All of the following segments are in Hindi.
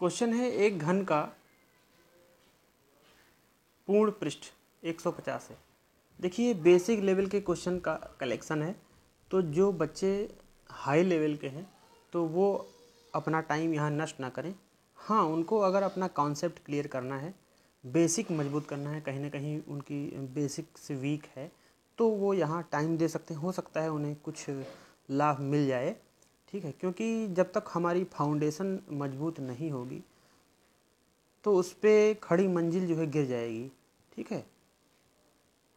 क्वेश्चन है एक घन का पूर्ण पृष्ठ 150 है। देखिए बेसिक लेवल के क्वेश्चन का कलेक्शन है, तो जो बच्चे हाई लेवल के हैं तो वो अपना टाइम यहाँ नष्ट ना करें। हाँ, उनको अगर अपना कॉन्सेप्ट क्लियर करना है, बेसिक मजबूत करना है, कहीं ना कहीं उनकी बेसिक से वीक है, तो वो यहाँ टाइम दे सकते हैं। हो सकता है उन्हें कुछ लाभ मिल जाए, ठीक है। क्योंकि जब तक हमारी फाउंडेशन मजबूत नहीं होगी तो उस पर खड़ी मंजिल जो है गिर जाएगी, ठीक है।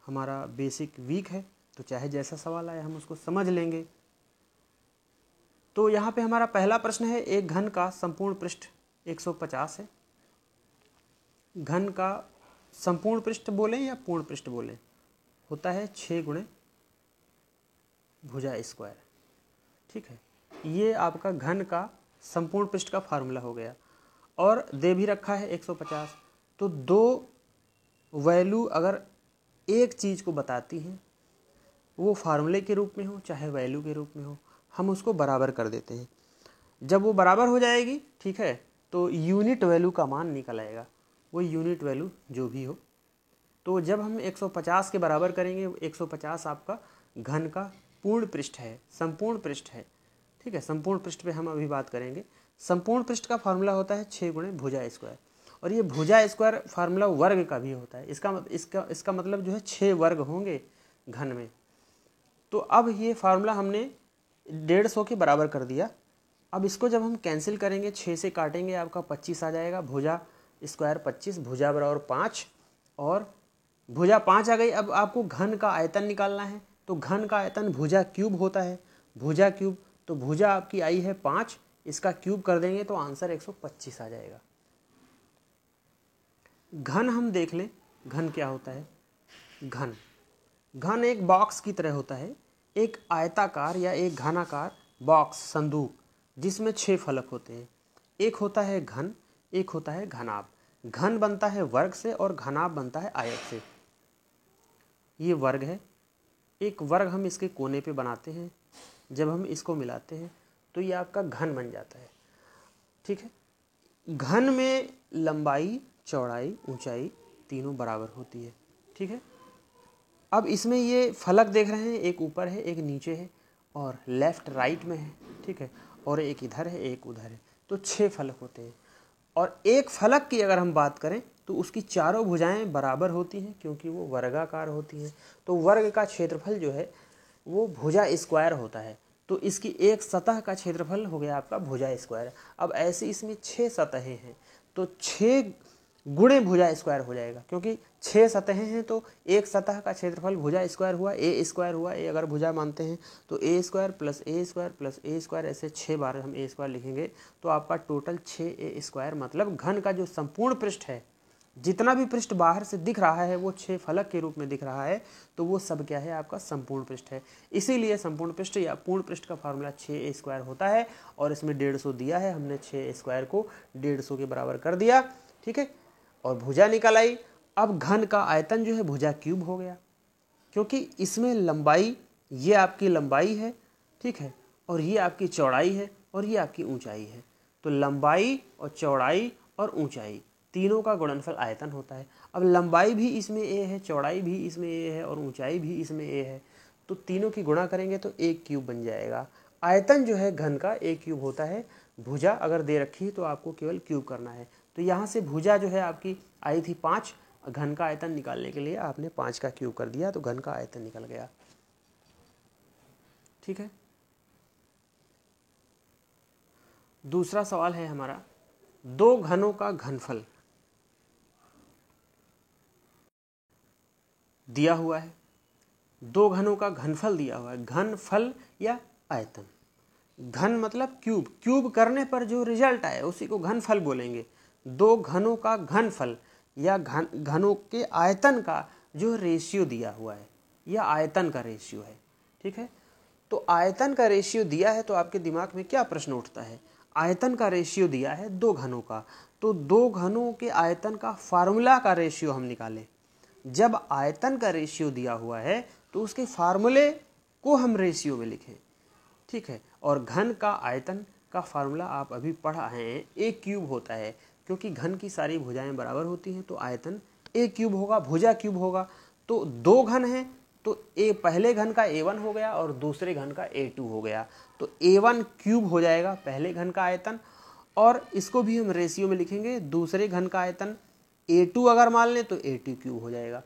हमारा बेसिक वीक है तो चाहे जैसा सवाल आए हम उसको समझ लेंगे। तो यहाँ पे हमारा पहला प्रश्न है, एक घन का संपूर्ण पृष्ठ 150 है। घन का संपूर्ण पृष्ठ बोलें या पूर्ण पृष्ठ बोलें, होता है 6 गुणे भुजा स्क्वायर, ठीक है। ये आपका घन का संपूर्ण पृष्ठ का फार्मूला हो गया और दे भी रखा है 150। तो दो वैल्यू अगर एक चीज़ को बताती हैं, वो फार्मूले के रूप में हो चाहे वैल्यू के रूप में हो, हम उसको बराबर कर देते हैं। जब वो बराबर हो जाएगी, ठीक है, तो यूनिट वैल्यू का मान निकल आएगा, वो यूनिट वैल्यू जो भी हो। तो जब हम 150 के बराबर करेंगे, 150 आपका घन का पूर्ण पृष्ठ है, संपूर्ण पृष्ठ है, ठीक है। संपूर्ण पृष्ठ पे हम अभी बात करेंगे। संपूर्ण पृष्ठ का फार्मूला होता है 6 गुणे भुजा स्क्वायर, और ये भुजा स्क्वायर फार्मूला वर्ग का भी होता है। इसका मतलब जो है 6 वर्ग होंगे घन में। तो अब ये फार्मूला हमने 150 के बराबर कर दिया। अब इसको जब हम कैंसिल करेंगे, 6 से काटेंगे, आपका 25 आ जाएगा। भुजा स्क्वायर 25, भुजा बराबर 5, और भुजा 5 आ गई। अब आपको घन का आयतन निकालना है, तो घन का आयतन भुजा क्यूब होता है। भुजा क्यूब, तो भुजा आपकी आई है 5, इसका क्यूब कर देंगे तो आंसर 125 आ जाएगा। घन हम देख लें, घन क्या होता है। घन एक बॉक्स की तरह होता है, एक आयताकार या एक घनाकार बॉक्स, संदूक, जिसमें 6 फलक होते हैं। एक होता है घन, एक होता है घनाभ। घन बनता है वर्ग से और घनाभ बनता है आयत से। ये वर्ग है, एक वर्ग हम इसके कोने पे बनाते हैं, जब हम इसको मिलाते हैं तो ये आपका घन बन जाता है, ठीक है। घन में लंबाई, चौड़ाई, ऊंचाई तीनों बराबर होती है, ठीक है। अब इसमें ये फलक देख रहे हैं, एक ऊपर है, एक नीचे है, और लेफ्ट राइट में है, ठीक है, और एक इधर है, एक उधर है। तो 6 फलक होते हैं। और एक फलक की अगर हम बात करें तो उसकी चारों भुजाएं बराबर होती हैं, क्योंकि वो वर्गाकार होती हैं। तो वर्ग का क्षेत्रफल जो है वो भुजा स्क्वायर होता है। तो इसकी एक सतह का क्षेत्रफल हो गया आपका भुजा स्क्वायर। अब ऐसे इसमें 6 सतहें हैं, तो 6 गुणे भुजा स्क्वायर हो जाएगा, क्योंकि 6 सतहें हैं तो एक सतह का क्षेत्रफल भुजा स्क्वायर हुआ, ए स्क्वायर हुआ। ए अगर भुजा मानते हैं तो ए स्क्वायर प्लस ए स्क्वायर प्लस ए स्क्वायर, ऐसे 6 बार हम ए स्क्वायर लिखेंगे तो आपका टोटल 6 ए स्क्वायर। मतलब घन का जो संपूर्ण पृष्ठ है, जितना भी पृष्ठ बाहर से दिख रहा है वो 6 फलक के रूप में दिख रहा है, तो वो सब क्या है, आपका संपूर्ण पृष्ठ है। इसीलिए संपूर्ण पृष्ठ या पूर्ण पृष्ठ का फार्मूला 6 स्क्वायर होता है। और इसमें 150 दिया है, हमने 6 स्क्वायर को 150 के बराबर कर दिया, ठीक है, और भुजा निकल आई। अब घन का आयतन जो है भुजा क्यूब हो गया, क्योंकि इसमें लंबाई, ये आपकी लंबाई है, ठीक है, और ये आपकी चौड़ाई है, और ये आपकी ऊंचाई है। तो लंबाई और चौड़ाई और ऊंचाई तीनों का गुणनफल आयतन होता है। अब लंबाई भी इसमें ए है, चौड़ाई भी इसमें ए है, और ऊंचाई भी इसमें ए है, तो तीनों की गुणा करेंगे तो एक क्यूब बन जाएगा। आयतन जो है घन का एक क्यूब होता है। भुजा अगर दे रखी है तो आपको केवल क्यूब करना है। तो यहाँ से भुजा जो है आपकी आई थी 5, घन का आयतन निकालने के लिए आपने 5 का क्यूब कर दिया, तो घन का आयतन निकल गया, ठीक है। दूसरा सवाल है हमारा, दो घनों का घनफल दिया हुआ है। दो घनों का घनफल दिया हुआ है, घनफल या आयतन। घन मतलब क्यूब, क्यूब करने पर जो रिजल्ट आए उसी को घनफल बोलेंगे। दो घनों का घनफल या घनों के आयतन का जो रेशियो दिया हुआ है, या आयतन का रेशियो है, ठीक है। तो आयतन का रेशियो दिया है तो आपके दिमाग में क्या प्रश्न उठता है। आयतन का रेशियो दिया है दो घनों का, तो दो घनों के आयतन का फार्मूला का रेशियो हम निकालें। जब आयतन का रेशियो दिया हुआ है तो उसके फार्मूले को हम रेशियो में लिखें, ठीक है। और घन का आयतन का फार्मूला आप अभी पढ़ आए हैं, ए क्यूब होता है, क्योंकि घन की सारी भुजाएं बराबर होती हैं तो आयतन ए क्यूब होगा, भुजा क्यूब होगा। तो दो घन हैं तो ए पहले घन का A1 हो गया और दूसरे घन का A2 हो गया, तो A1 क्यूब हो जाएगा पहले घन का आयतन, और इसको भी हम रेशियो में लिखेंगे, दूसरे घन का आयतन A2 अगर मान लें तो A2 क्यूब हो जाएगा,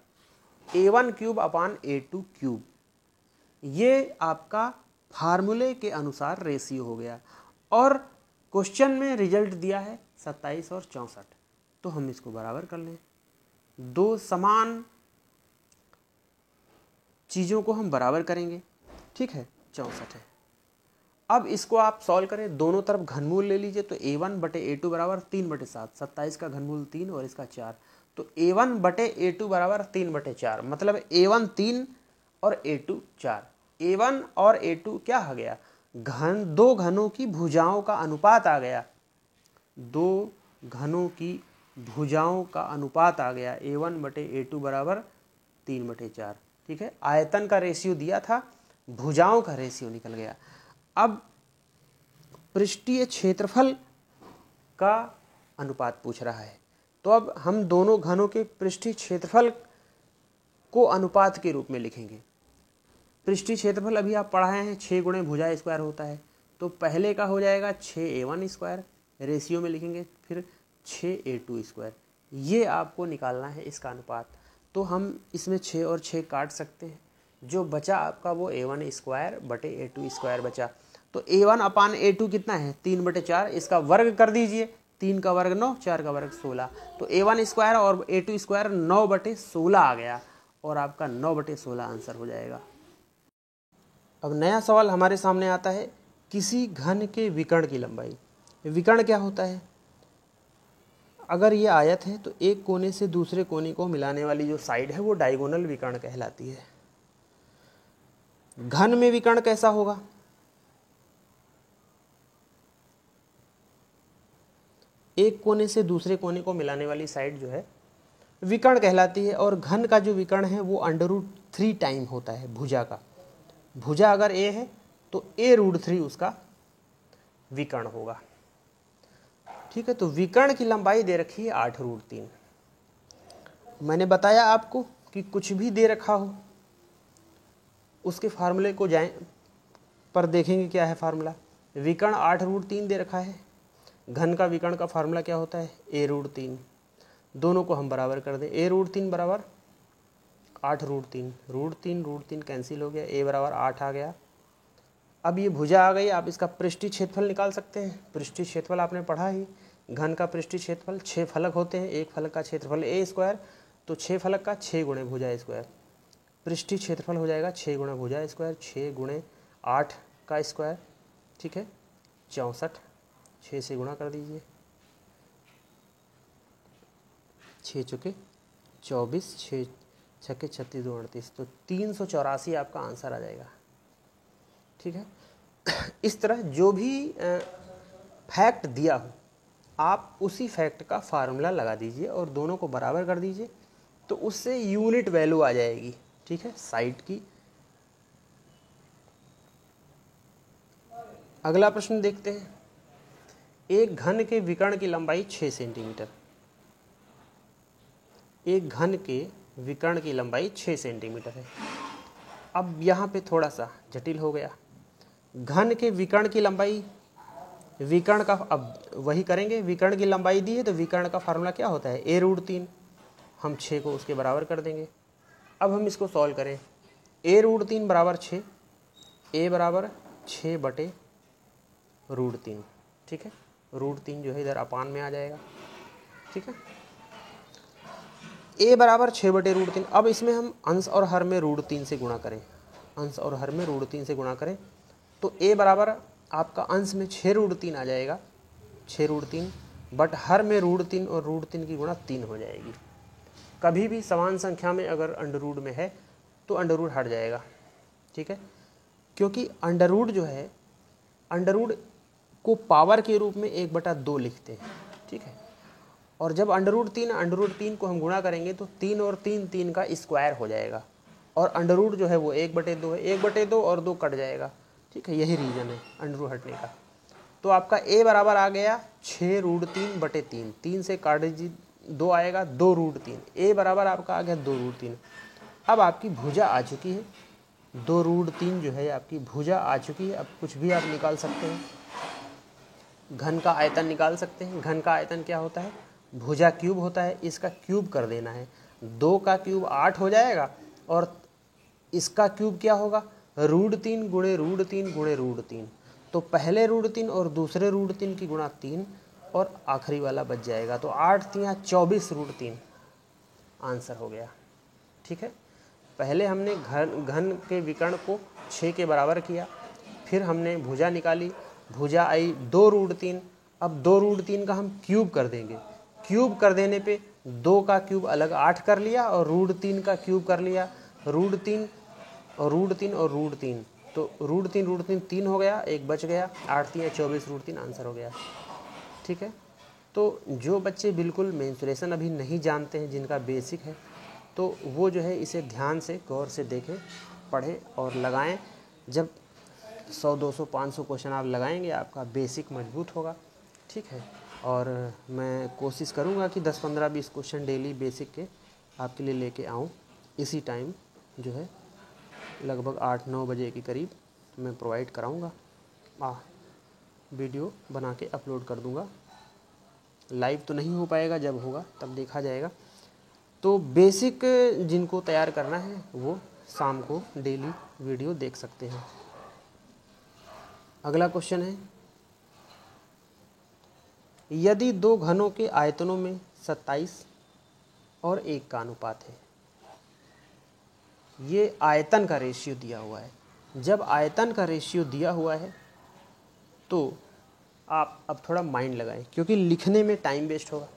A1 क्यूब अपान A2 क्यूब। ये आपका फार्मूले के अनुसार रेशियो हो गया, और क्वेश्चन में रिजल्ट दिया है 27 और 64, तो हम इसको बराबर कर लें। दो समान चीज़ों को हम बराबर करेंगे, ठीक है, 64 है। अब इसको आप सॉल्व करें, दोनों तरफ घनमूल ले लीजिए, तो A1 बटे A2 बराबर 3/7, 27 का घनमूल 3 और इसका 4, तो A1 बटे A2 बराबर 3/4, मतलब A1 3 और A2 4। A1 और A2 क्या आ गया, दो घनों की भुजाओं का अनुपात आ गया, दो घनों की भुजाओं का अनुपात आ गया, A1 बटे A2 बराबर 3/4, ठीक है। आयतन का रेशियो दिया था, भुजाओं का रेशियो निकल गया। अब पृष्ठीय क्षेत्रफल का अनुपात पूछ रहा है, तो अब हम दोनों घनों के पृष्ठीय क्षेत्रफल को अनुपात के रूप में लिखेंगे। पृष्ठीय क्षेत्रफल अभी आप पढ़ाए हैं 6 गुणे भुजा स्क्वायर होता है, तो पहले का हो जाएगा 6A1 स्क्वायर, रेशियो में लिखेंगे फिर 6A2 स्क्वायर, ये आपको निकालना है इसका अनुपात। तो हम इसमें 6 और 6 काट सकते हैं, जो बचा आपका वो A1 स्क्वायर बटे A2 स्क्वायर बचा। तो A1 अपान A2 कितना है, 3/4, इसका वर्ग कर दीजिए, 3 का वर्ग 9, 4 का वर्ग 16, तो A1 स्क्वायर और A2 स्क्वायर 9/16 आ गया, और आपका 9/16 आंसर हो जाएगा। अब नया सवाल हमारे सामने आता है, किसी घन के विकर्ण की लंबाई। विकर्ण क्या होता है, अगर ये आयत है तो एक कोने से दूसरे कोने को मिलाने वाली जो साइड है वो डायगोनल विकर्ण कहलाती है। घन में विकर्ण कैसा होगा, एक कोने से दूसरे कोने को मिलाने वाली साइड जो है विकर्ण कहलाती है, और घन का जो विकर्ण है वो √3 टाइम होता है भुजा का। भुजा अगर A है तो A√3 उसका विकर्ण होगा, ठीक है। तो विकर्ण की लंबाई दे रखी है 8√3। मैंने बताया आपको कि कुछ भी दे रखा हो उसके फार्मूले को जाएं पर देखेंगे क्या है फार्मूला। विकर्ण 8√3 दे रखा है, घन का विकर्ण का फार्मूला क्या होता है, A√3। दोनों को हम बराबर कर दें, A√3 बराबर 8√3, √3 कैंसिल हो गया, A बराबर 8 आ गया। अब ये भुजा आ गई, आप इसका पृष्ठीय क्षेत्रफल निकाल सकते हैं। पृष्ठीय क्षेत्रफल आपने पढ़ा ही, घन का पृष्ठीय क्षेत्रफल 6 फलक होते हैं, एक फलक का क्षेत्रफल A स्क्वायर, तो 6 फलक का 6 गुणे भुजा स्क्वायर, पृष्ठीय क्षेत्रफल हो जाएगा 6 गुणे भुजा स्क्वायर, 6 गुणे 8 का स्क्वायर, ठीक है, 64, 6 से गुणा कर दीजिए, 6 चुके 24, 6 छक्के 36, 2 38, तो 384 आपका आंसर आ जाएगा, ठीक है। इस तरह जो भी फैक्ट दिया हो आप उसी फैक्ट का फार्मूला लगा दीजिए और दोनों को बराबर कर दीजिए, तो उससे यूनिट वैल्यू आ जाएगी, ठीक है, साइड की। अगला प्रश्न देखते हैं, एक घन के विकर्ण की लंबाई 6 सेंटीमीटर। एक घन के विकर्ण की लंबाई 6 सेंटीमीटर है। अब यहाँ पे थोड़ा सा जटिल हो गया, घन के विकर्ण की लंबाई, विकर्ण का अब वही करेंगे, विकर्ण की लंबाई दी है तो विकर्ण का फार्मूला क्या होता है, A√3, हम 6 को उसके बराबर कर देंगे। अब हम इसको सॉल्व करें, A√3 बराबर 6, A बराबर 6/√3, ठीक है, √3 जो है इधर अपान में आ जाएगा, ठीक है। A बराबर 6/√3। अब इसमें हम अंश और हर में √3 से गुणा करें, अंश और हर में √3 से गुणा करें, तो A बराबर आपका अंश में 6√3 आ जाएगा, 6√3, बट हर में √3 और √3 की गुणा 3 हो जाएगी। कभी भी समान संख्या में अगर अंडर में है तो अंडर हट जाएगा, ठीक है, क्योंकि अंडर जो है, अंडर को पावर के रूप में 1/2 लिखते हैं, ठीक है, और जब अंडर3 को हम गुणा करेंगे तो 3 और 3 3 का स्क्वायर हो जाएगा, और अंडर जो है वो 1/2 है, 1/2 और 2 कट जाएगा, ठीक है, यही रीज़न है अंडर हटने का। तो आपका a बराबर आ गया 6√3/3, 3 से काट दीजिए 2 आएगा 2√3, a बराबर आपका आ गया 2√3। अब आपकी भुजा आ चुकी है 2√3 जो है आपकी भुजा आ चुकी है। अब कुछ भी आप निकाल सकते हैं, घन का आयतन निकाल सकते हैं। घन का आयतन क्या होता है, भुजा क्यूब होता है, इसका क्यूब कर देना है। 2 का क्यूब 8 हो जाएगा और इसका क्यूब क्या होगा, √3 गुणे √3 गुणे √3। तो पहले √3 और दूसरे √3 की गुणा 3 और आखिरी वाला बच जाएगा। तो 8 3 24√3 आंसर हो गया। ठीक है, पहले हमने घन के विकर्ण को 6 के बराबर किया, फिर हमने भुजा निकाली, भुजा आई 2√3। अब 2√3 का हम क्यूब कर देंगे, क्यूब कर देने पे 2 का क्यूब अलग 8 कर लिया और √3 का क्यूब कर लिया, √3 और √3 और √3, तो √3 3 हो गया, एक बच गया, 8 3 24√3 आंसर हो गया। ठीक है, तो जो बच्चे बिल्कुल मेंसुरेशन अभी नहीं जानते हैं, जिनका बेसिक है, तो वो जो है इसे ध्यान से गौर से देखें, पढ़ें और लगाएं। जब 100 200 500 क्वेश्चन आप लगाएंगे आपका बेसिक मजबूत होगा। ठीक है, और मैं कोशिश करूंगा कि 10 15 20 क्वेश्चन डेली बेसिक के आपके लिए लेके आऊं। इसी टाइम जो है लगभग 8 9 बजे के करीब मैं प्रोवाइड कराऊंगा, वीडियो बना के अपलोड कर दूंगा। लाइव तो नहीं हो पाएगा, जब होगा तब देखा जाएगा। तो बेसिक जिनको तैयार करना है वो शाम को डेली वीडियो देख सकते हैं। अगला क्वेश्चन है, यदि 2 घनों के आयतनों में 27 और 1 का अनुपात है, ये आयतन का रेशियो दिया हुआ है। जब आयतन का रेशियो दिया हुआ है तो आप अब थोड़ा माइंड लगाएं, क्योंकि लिखने में टाइम वेस्ट होगा।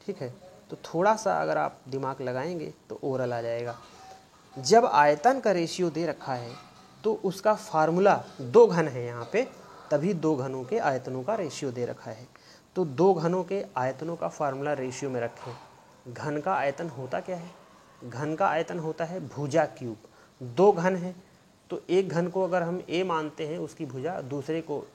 ठीक है, तो थोड़ा सा अगर आप दिमाग लगाएंगे तो ओरल आ जाएगा। जब आयतन का रेशियो दे रखा है तो उसका फार्मूला 2 घन है यहाँ पे, तभी 2 घनों के आयतनों का रेशियो दे रखा है। तो 2 घनों के आयतनों का फार्मूला रेशियो में रखें। घन का आयतन होता क्या है, घन का आयतन होता है भुजा क्यूब। 2 घन है तो एक घन को अगर हम a मानते हैं, उसकी भुजा, दूसरे को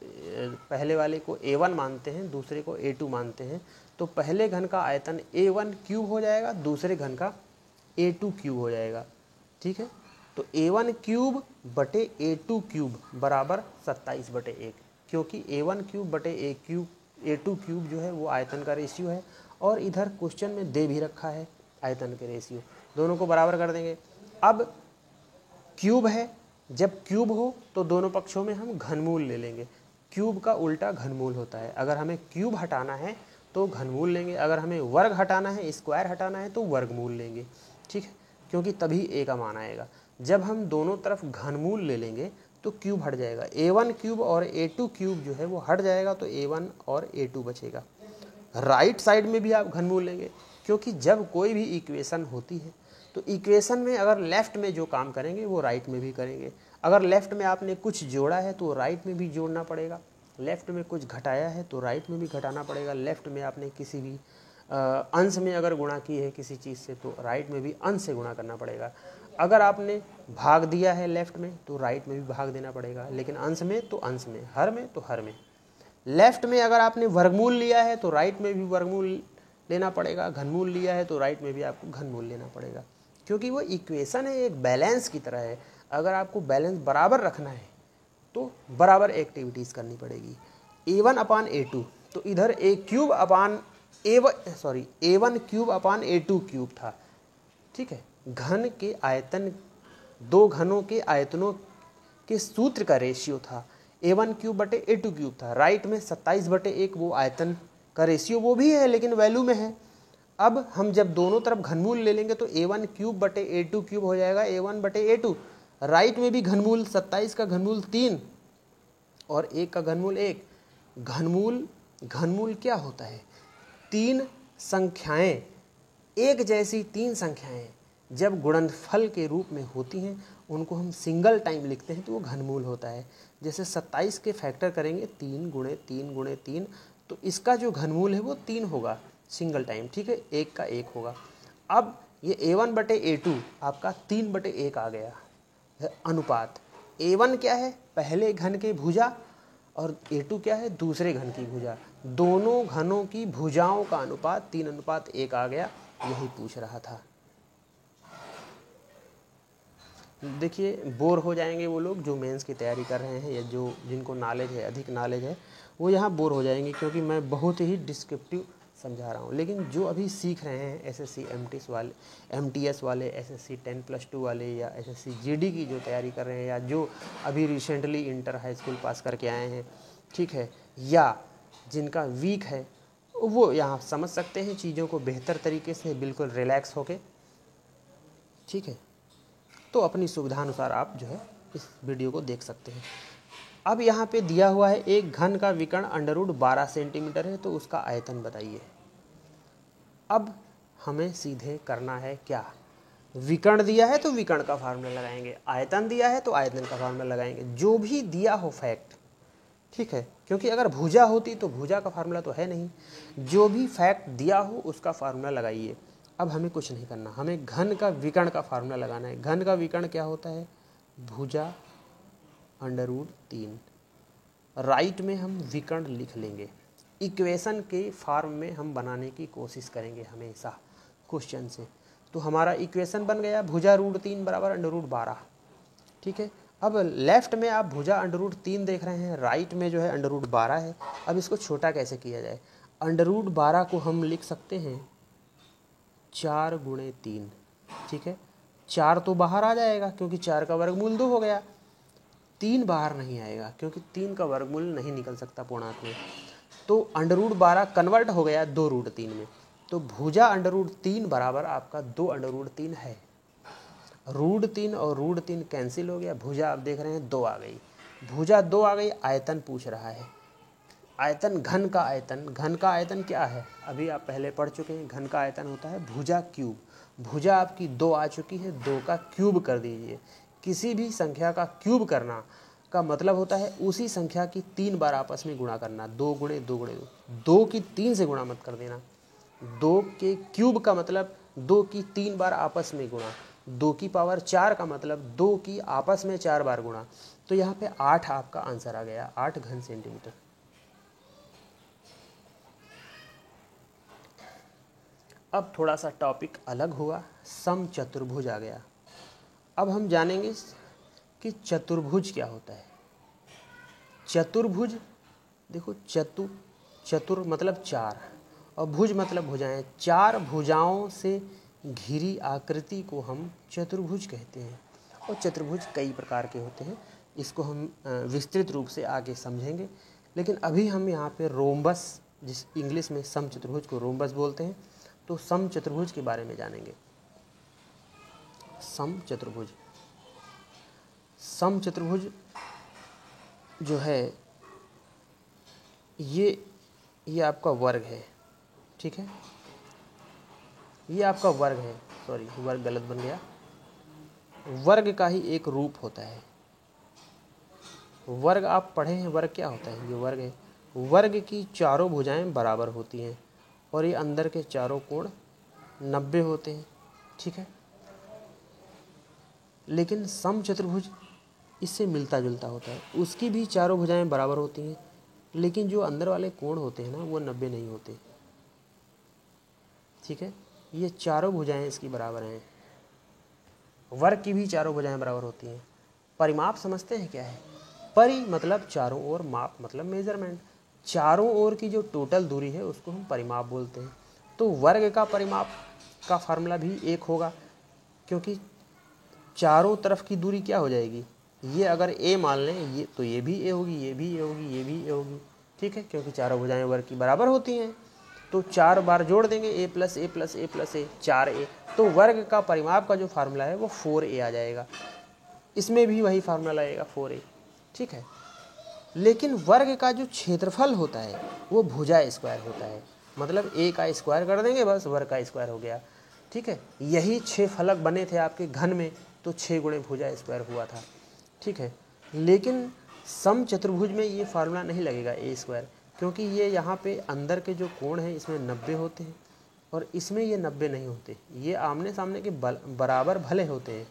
पहले वाले को a1 मानते हैं, दूसरे को a2 मानते हैं, तो पहले घन का आयतन a1 क्यूब हो जाएगा, दूसरे घन का a2 क्यूब हो जाएगा। ठीक है, तो a1 क्यूब बटे a2 क्यूब बराबर 27/1, क्योंकि a1 क्यूब बटे a2 क्यूब जो है वो आयतन का रेशियो है, और इधर क्वेश्चन में दे भी रखा है आयतन के रेशियो। दोनों को बराबर कर देंगे। अब क्यूब है, जब क्यूब हो तो दोनों पक्षों में हम घनमूल ले लेंगे। क्यूब का उल्टा घनमूल होता है। अगर हमें क्यूब हटाना है तो घनमूल लेंगे, अगर हमें वर्ग हटाना है, स्क्वायर हटाना है, तो वर्गमूल लेंगे। ठीक है, क्योंकि तभी a का मान आएगा। जब हम दोनों तरफ घनमूल ले लेंगे तो क्यूब हट जाएगा, a1 क्यूब और a2 क्यूब जो है वो हट जाएगा, तो a1 और a2 बचेगा। राइट साइड में भी आप घनमूल लेंगे, क्योंकि जब कोई भी इक्वेशन होती है तो इक्वेशन में अगर लेफ्ट में जो काम करेंगे वो राइट में भी करेंगे। अगर लेफ्ट में आपने कुछ जोड़ा है तो राइट में भी जोड़ना पड़ेगा, लेफ्ट में कुछ घटाया है तो राइट में भी घटाना पड़ेगा। लेफ्ट में आपने किसी भी अंश में अगर गुणा की है किसी चीज़ से तो राइट में भी अंश से गुणा करना पड़ेगा। अगर आपने भाग दिया है लेफ्ट में तो राइट में भी भाग देना पड़ेगा, लेकिन अंश में तो अंश में, हर में तो हर में। लेफ्ट में अगर आपने वर्गमूल लिया है तो राइट में भी वर्गमूल लेना पड़ेगा, घनमूल लिया है तो राइट में भी आपको घनमूल लेना पड़ेगा, क्योंकि वो इक्वेशन है, एक बैलेंस की तरह है। अगर आपको बैलेंस बराबर रखना है तो बराबर एक्टिविटीज़ करनी पड़ेगी। a1/a2, तो इधर a1 क्यूब अपान a2 क्यूब था। ठीक है, घन के आयतन, 2 घनों के आयतनों के सूत्र का रेशियो था, a1 क्यूब बटे a2 क्यूब था। राइट में 27/1 वो आयतन का रेशियो वो भी है, लेकिन वैल्यू में है। अब हम जब दोनों तरफ घनमूल ले लेंगे तो a1 क्यूब बटे a2 क्यूब हो जाएगा a1/a2। राइट में भी घनमूल, 27 का घनमूल 3 और 1 का घनमूल 1। घनमूल क्या होता है, 3 संख्याएं, एक जैसी 3 संख्याएं जब गुणनफल के रूप में होती हैं उनको हम सिंगल टाइम लिखते हैं तो वो घनमूल होता है। जैसे 27 के फैक्टर करेंगे 3 गुणे 3 गुणे 3, तो इसका जो घनमूल है वो 3 होगा सिंगल टाइम। ठीक है, 1 का 1 होगा। अब ये a1/a2 आपका 3/1 आ गया अनुपात। a1 क्या है, पहले घन के भुजा, और A2 क्या है, दूसरे घन की भुजा। दोनों घनों की भुजाओं का अनुपात 3:1 आ गया, यही पूछ रहा था। देखिए बोर हो जाएंगे वो लोग जो मेंस की तैयारी कर रहे हैं या जो जिनको नॉलेज है, अधिक नॉलेज है, वो यहाँ बोर हो जाएंगे क्योंकि मैं बहुत ही डिस्क्रिप्टिव समझा रहा हूँ। लेकिन जो अभी सीख रहे हैं एसएससी एमटीएस वाले, एसएससी 10+2 वाले या एसएससी जीडी की जो तैयारी कर रहे हैं, या जो अभी रिसेंटली इंटर हाई स्कूल पास करके आए हैं, ठीक है, या जिनका वीक है, वो यहाँ समझ सकते हैं चीज़ों को बेहतर तरीके से, बिल्कुल रिलैक्स होके, ठीक है। तो अपनी सुविधानुसार आप जो है इस वीडियो को देख सकते हैं। अब यहाँ पे दिया हुआ है एक घन का विकर्ण √12 सेंटीमीटर है, तो उसका आयतन बताइए। अब हमें सीधे करना है क्या, विकर्ण दिया है तो विकर्ण का फार्मूला लगाएंगे, आयतन दिया है तो आयतन का फार्मूला लगाएंगे, जो भी दिया हो फैक्ट, ठीक है। क्योंकि अगर भुजा होती तो भुजा का फार्मूला तो है नहीं, जो भी फैक्ट दिया हो उसका फार्मूला लगाइए। अब हमें कुछ नहीं करना, हमें घन का विकर्ण का फार्मूला लगाना है। घन का विकर्ण क्या होता है, भुजा √3। राइट में हम विकर्ण लिख लेंगे, इक्वेशन के फॉर्म में हम बनाने की कोशिश करेंगे हमेशा क्वेश्चन से। तो हमारा इक्वेशन बन गया भुजा √3 बराबर √12, ठीक है। अब लेफ्ट में आप भुजा √3 देख रहे हैं, राइट में जो है √12 है। अब इसको छोटा कैसे किया जाए, √12 को हम लिख सकते हैं 4 × 3, ठीक है। 4 तो बाहर आ जाएगा क्योंकि 4 का वर्गमूल 2 हो गया, 3 बाहर नहीं आएगा क्योंकि 3 का वर्गमूल नहीं निकल सकता पूर्णांक में। तो √12 कन्वर्ट हो गया 2√3 में, तो भुजा √3 बराबर आपका 2√3 है। √3 और √3 कैंसिल हो गया, भुजा आप देख रहे हैं 2 आ गई, भुजा 2 आ गई। आयतन पूछ रहा है, आयतन घन का आयतन, घन का आयतन क्या है, अभी आप पहले पढ़ चुके हैं, घन का आयतन होता है भुजा क्यूब। भुजा आपकी 2 आ चुकी है, 2 का क्यूब कर दीजिए। किसी भी संख्या का क्यूब करना का मतलब होता है उसी संख्या की 3 बार आपस में गुणा करना, 2 × 2 × 2, 2 की 3 से गुणा मत कर देना। 2 के क्यूब का मतलब 2 की 3 बार आपस में गुणा, 2 की पावर 4 का मतलब 2 की आपस में 4 बार गुणा। तो यहाँ पे 8 आपका आंसर आ गया, 8 घन सेंटीमीटर। अब थोड़ा सा टॉपिक अलग हुआ, समचतुर्भुज आ गया। अब हम जानेंगे कि चतुर्भुज क्या होता है। चतुर्भुज, देखो चतुर मतलब 4 और भुज मतलब भुजाएं, 4 भुजाओं से घिरी आकृति को हम चतुर्भुज कहते हैं। और चतुर्भुज कई प्रकार के होते हैं, इसको हम विस्तृत रूप से आगे समझेंगे। लेकिन अभी हम यहाँ पे रोम्बस, जिस इंग्लिश में समचतुर्भुज को रोम्बस बोलते हैं, तो समचतुर्भुज के बारे में जानेंगे। समचतुर्भुज जो है ये आपका वर्ग है, ठीक है। ये आपका वर्ग है, सॉरी वर्ग गलत बन गया, वर्ग का ही एक रूप होता है। वर्ग आप पढ़े हैं, वर्ग क्या होता है, ये वर्ग है। वर्ग की चारों भुजाएं बराबर होती हैं और ये अंदर के चारों कोण 90 होते हैं, ठीक है। लेकिन समचतुर्भुज इससे मिलता जुलता होता है, उसकी भी चारों भुजाएं बराबर होती हैं, लेकिन जो अंदर वाले कोण होते हैं ना वो 90 नहीं होते, ठीक है। ये चारों भुजाएं इसकी बराबर हैं, वर्ग की भी चारों भुजाएं बराबर होती हैं। परिमाप समझते हैं क्या है, परि मतलब चारों ओर, माप मतलब मेजरमेंट, चारों ओर की जो टोटल दूरी है उसको हम परिमाप बोलते हैं। तो वर्ग का परिमाप का फार्मूला भी एक होगा, क्योंकि चारों तरफ की दूरी क्या हो जाएगी, ये अगर a मान लें ये, तो ये भी a होगी, ये भी a होगी, ये भी a होगी, ठीक है, क्योंकि चारों भुजाएं वर्ग की बराबर होती हैं। तो 4 बार जोड़ देंगे a + a + a + a, 4a, तो वर्ग का परिमाप का जो फार्मूला है वो 4a आ जाएगा। इसमें भी वही फार्मूला लगेगा 4a, ठीक है। लेकिन वर्ग का जो क्षेत्रफल होता है वो भुजा स्क्वायर होता है, मतलब a का स्क्वायर कर देंगे बस वर्ग का स्क्वायर हो गया, ठीक है। यही 6 फलक बने थे आपके घन में, तो 6 × भुजा स्क्वायर हुआ था, ठीक है। लेकिन समचतुर्भुज में ये फार्मूला नहीं लगेगा a², क्योंकि ये यहाँ पे अंदर के जो कोण हैं इसमें 90 होते हैं और इसमें ये 90 नहीं होते। ये आमने सामने के बराबर भले होते हैं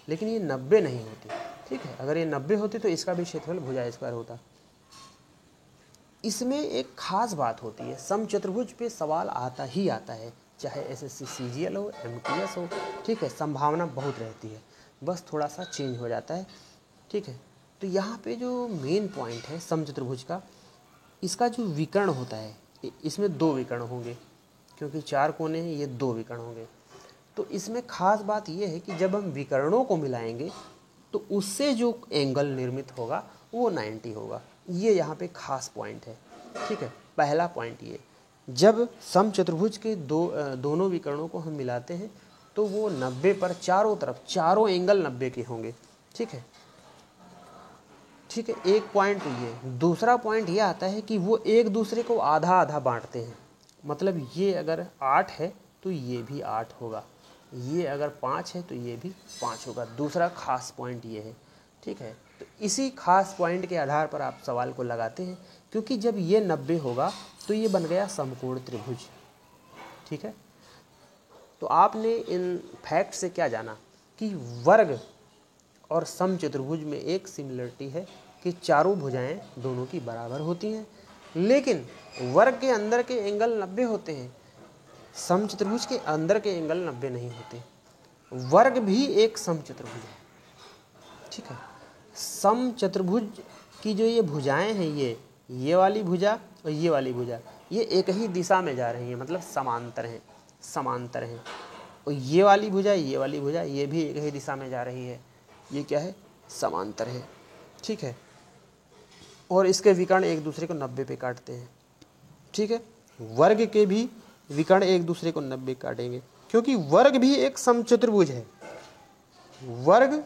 लेकिन ये 90 नहीं होते, ठीक है। अगर ये 90 होते तो इसका भी क्षेत्रफल भुजा स्क्वायर होता। इसमें एक खास बात होती है, समचतुर्भुज पे सवाल आता ही आता है, चाहे एसएससी सीजीएल हो, एमटीएस हो, ठीक है, संभावना बहुत रहती है, बस थोड़ा सा चेंज हो जाता है, ठीक है। तो यहाँ पे जो मेन पॉइंट है समचतुर्भुज का, इसका जो विकर्ण होता है, इसमें 2 विकर्ण होंगे, क्योंकि 4 कोने हैं, ये 2 विकर्ण होंगे। तो इसमें खास बात यह है कि जब हम विकर्णों को मिलाएंगे तो उससे जो एंगल निर्मित होगा वो 90 होगा। ये यहाँ पे खास पॉइंट है, ठीक है। पहला पॉइंट ये, जब समचतुर्भुज के दोनों विकर्णों को हम मिलाते हैं तो वो 90 पर चारों तरफ, चारों एंगल 90 के होंगे, ठीक है, ठीक है। एक पॉइंट तो ये। दूसरा पॉइंट ये आता है कि वो एक दूसरे को आधा आधा बांटते हैं, मतलब ये अगर 8 है तो ये भी 8 होगा, ये अगर 5 है तो ये भी 5 होगा। दूसरा खास पॉइंट ये है, ठीक है। तो इसी खास पॉइंट के आधार पर आप सवाल को लगाते हैं, क्योंकि जब ये 90 होगा तो ये बन गया समकोण त्रिभुज, ठीक है। तो आपने इन फैक्ट से क्या जाना कि वर्ग और समचतुर्भुज में एक सिमिलरिटी है कि चारों भुजाएं दोनों की बराबर होती हैं, लेकिन वर्ग के अंदर के एंगल 90 होते हैं, समचतुर्भुज के अंदर के एंगल 90 नहीं होते। वर्ग भी एक समचतुर्भुज है, ठीक है। समचतुर्भुज की जो ये भुजाएं हैं, ये वाली भुजा और ये वाली भुजा, ये एक ही दिशा में जा रही हैं, मतलब समांतर हैं। और ये वाली भुजा, ये वाली भुजा, ये भी एक ही दिशा में जा रही है, ये क्या है, समांतर है, ठीक है। और इसके विकर्ण एक दूसरे को 90 पे काटते हैं, ठीक है। वर्ग के भी विकर्ण एक दूसरे को 90 काटेंगे, क्योंकि वर्ग भी एक समचतुर्भुज है। वर्ग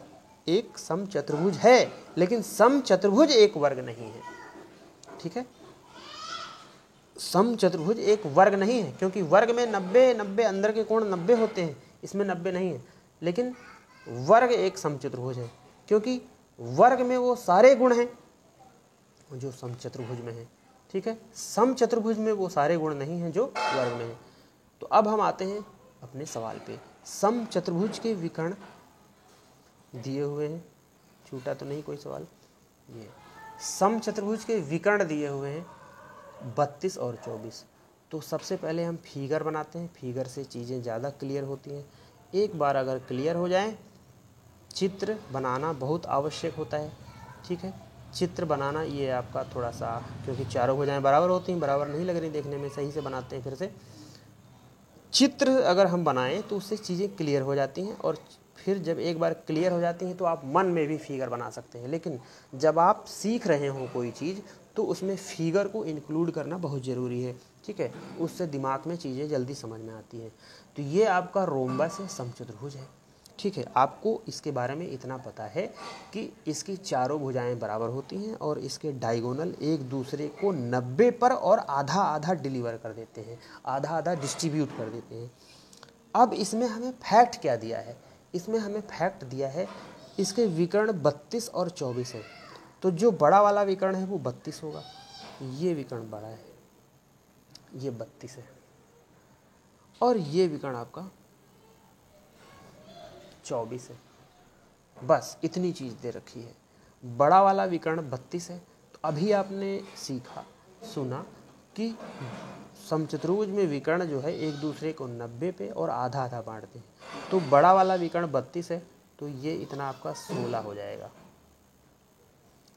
एक समचतुर्भुज है, लेकिन समचतुर्भुज एक वर्ग नहीं है, ठीक है। समचतुर्भुज एक वर्ग नहीं है, क्योंकि वर्ग में 90 अंदर के कोण 90 होते हैं, इसमें 90 नहीं है। लेकिन वर्ग एक समचतुर्भुज है, क्योंकि वर्ग में वो सारे गुण हैं जो समचतुर्भुज में है, ठीक है। समचतुर्भुज में वो सारे गुण नहीं हैं जो वर्ग में है। तो अब हम आते हैं अपने सवाल पे। समचतुर्भुज के विकर्ण दिए हुए हैं, छूटा तो नहीं कोई सवाल। ये समचतुर्भुज के विकर्ण दिए हुए हैं 32 और 24। तो सबसे पहले हम फिगर बनाते हैं, फिगर से चीज़ें ज़्यादा क्लियर होती हैं। एक बार अगर क्लियर हो जाए, चित्र बनाना बहुत आवश्यक होता है, ठीक है। चित्र बनाना ये आपका थोड़ा सा, क्योंकि चारों भुजाएं बराबर होती हैं, बराबर नहीं लग रही देखने में, सही से बनाते हैं। फिर से चित्र अगर हम बनाएं तो उससे चीज़ें क्लियर हो जाती हैं, और फिर जब एक बार क्लियर हो जाती हैं तो आप मन में भी फिगर बना सकते हैं। लेकिन जब आप सीख रहे हो कोई चीज़ तो उसमें फिगर को इंक्लूड करना बहुत ज़रूरी है, ठीक है। उससे दिमाग में चीज़ें जल्दी समझ में आती हैं। तो ये आपका रोम्बस है, समचतुर्भुज है, ठीक है। आपको इसके बारे में इतना पता है कि इसकी चारों भुजाएं बराबर होती हैं और इसके डायगोनल एक दूसरे को 90 पर और आधा आधा डिलीवर कर देते हैं, आधा आधा डिस्ट्रीब्यूट कर देते हैं। अब इसमें हमें फैक्ट क्या दिया है? इसमें हमें फैक्ट दिया है इसके विकर्ण 32 और 24 है। तो जो बड़ा वाला विकर्ण है वो 32 होगा, ये विकर्ण बड़ा है, ये 32 है, और ये विकर्ण आपका 24 है। बस इतनी चीज़ दे रखी है। बड़ा वाला विकर्ण 32 है। तो अभी आपने सीखा, सुना कि समचतुर्भुज में विकर्ण जो है एक दूसरे को 90 पे और आधा आधा बांटते हैं। तो बड़ा वाला विकर्ण 32 है, तो ये इतना आपका 16 हो जाएगा,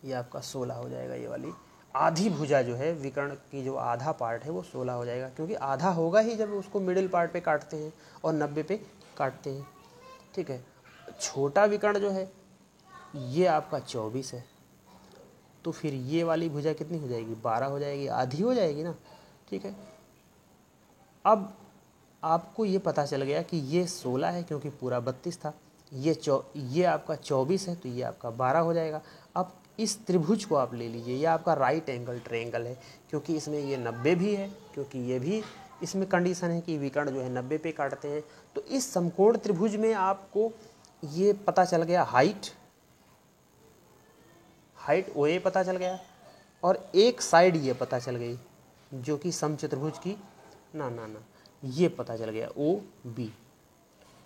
ये आपका 16 हो जाएगा। ये वाली आधी भुजा जो है विकर्ण की जो आधा पार्ट है वो 16 हो जाएगा, क्योंकि आधा होगा ही जब उसको मिडिल पार्ट पे काटते हैं और 90 पे काटते हैं, ठीक है। छोटा विकर्ण जो है ये आपका 24 है, तो फिर ये वाली भुजा कितनी हो जाएगी? 12 हो जाएगी, आधी हो जाएगी ना, ठीक है। अब आपको ये पता चल गया कि ये 16 है क्योंकि पूरा 32 था, ये आपका 24 है तो ये आपका 12 हो जाएगा। अब इस त्रिभुज को आप ले लीजिए, ये आपका राइट एंगल ट्रायंगल है, क्योंकि इसमें ये 90 भी है, क्योंकि ये भी इसमें कंडीशन है कि विकर्ण जो है 90 पे काटते हैं। तो इस समकोण त्रिभुज में आपको ये पता चल गया, हाइट OA पता चल गया, और एक साइड ये पता चल गई जो कि समचतुर्भुज की ना ये पता चल गया,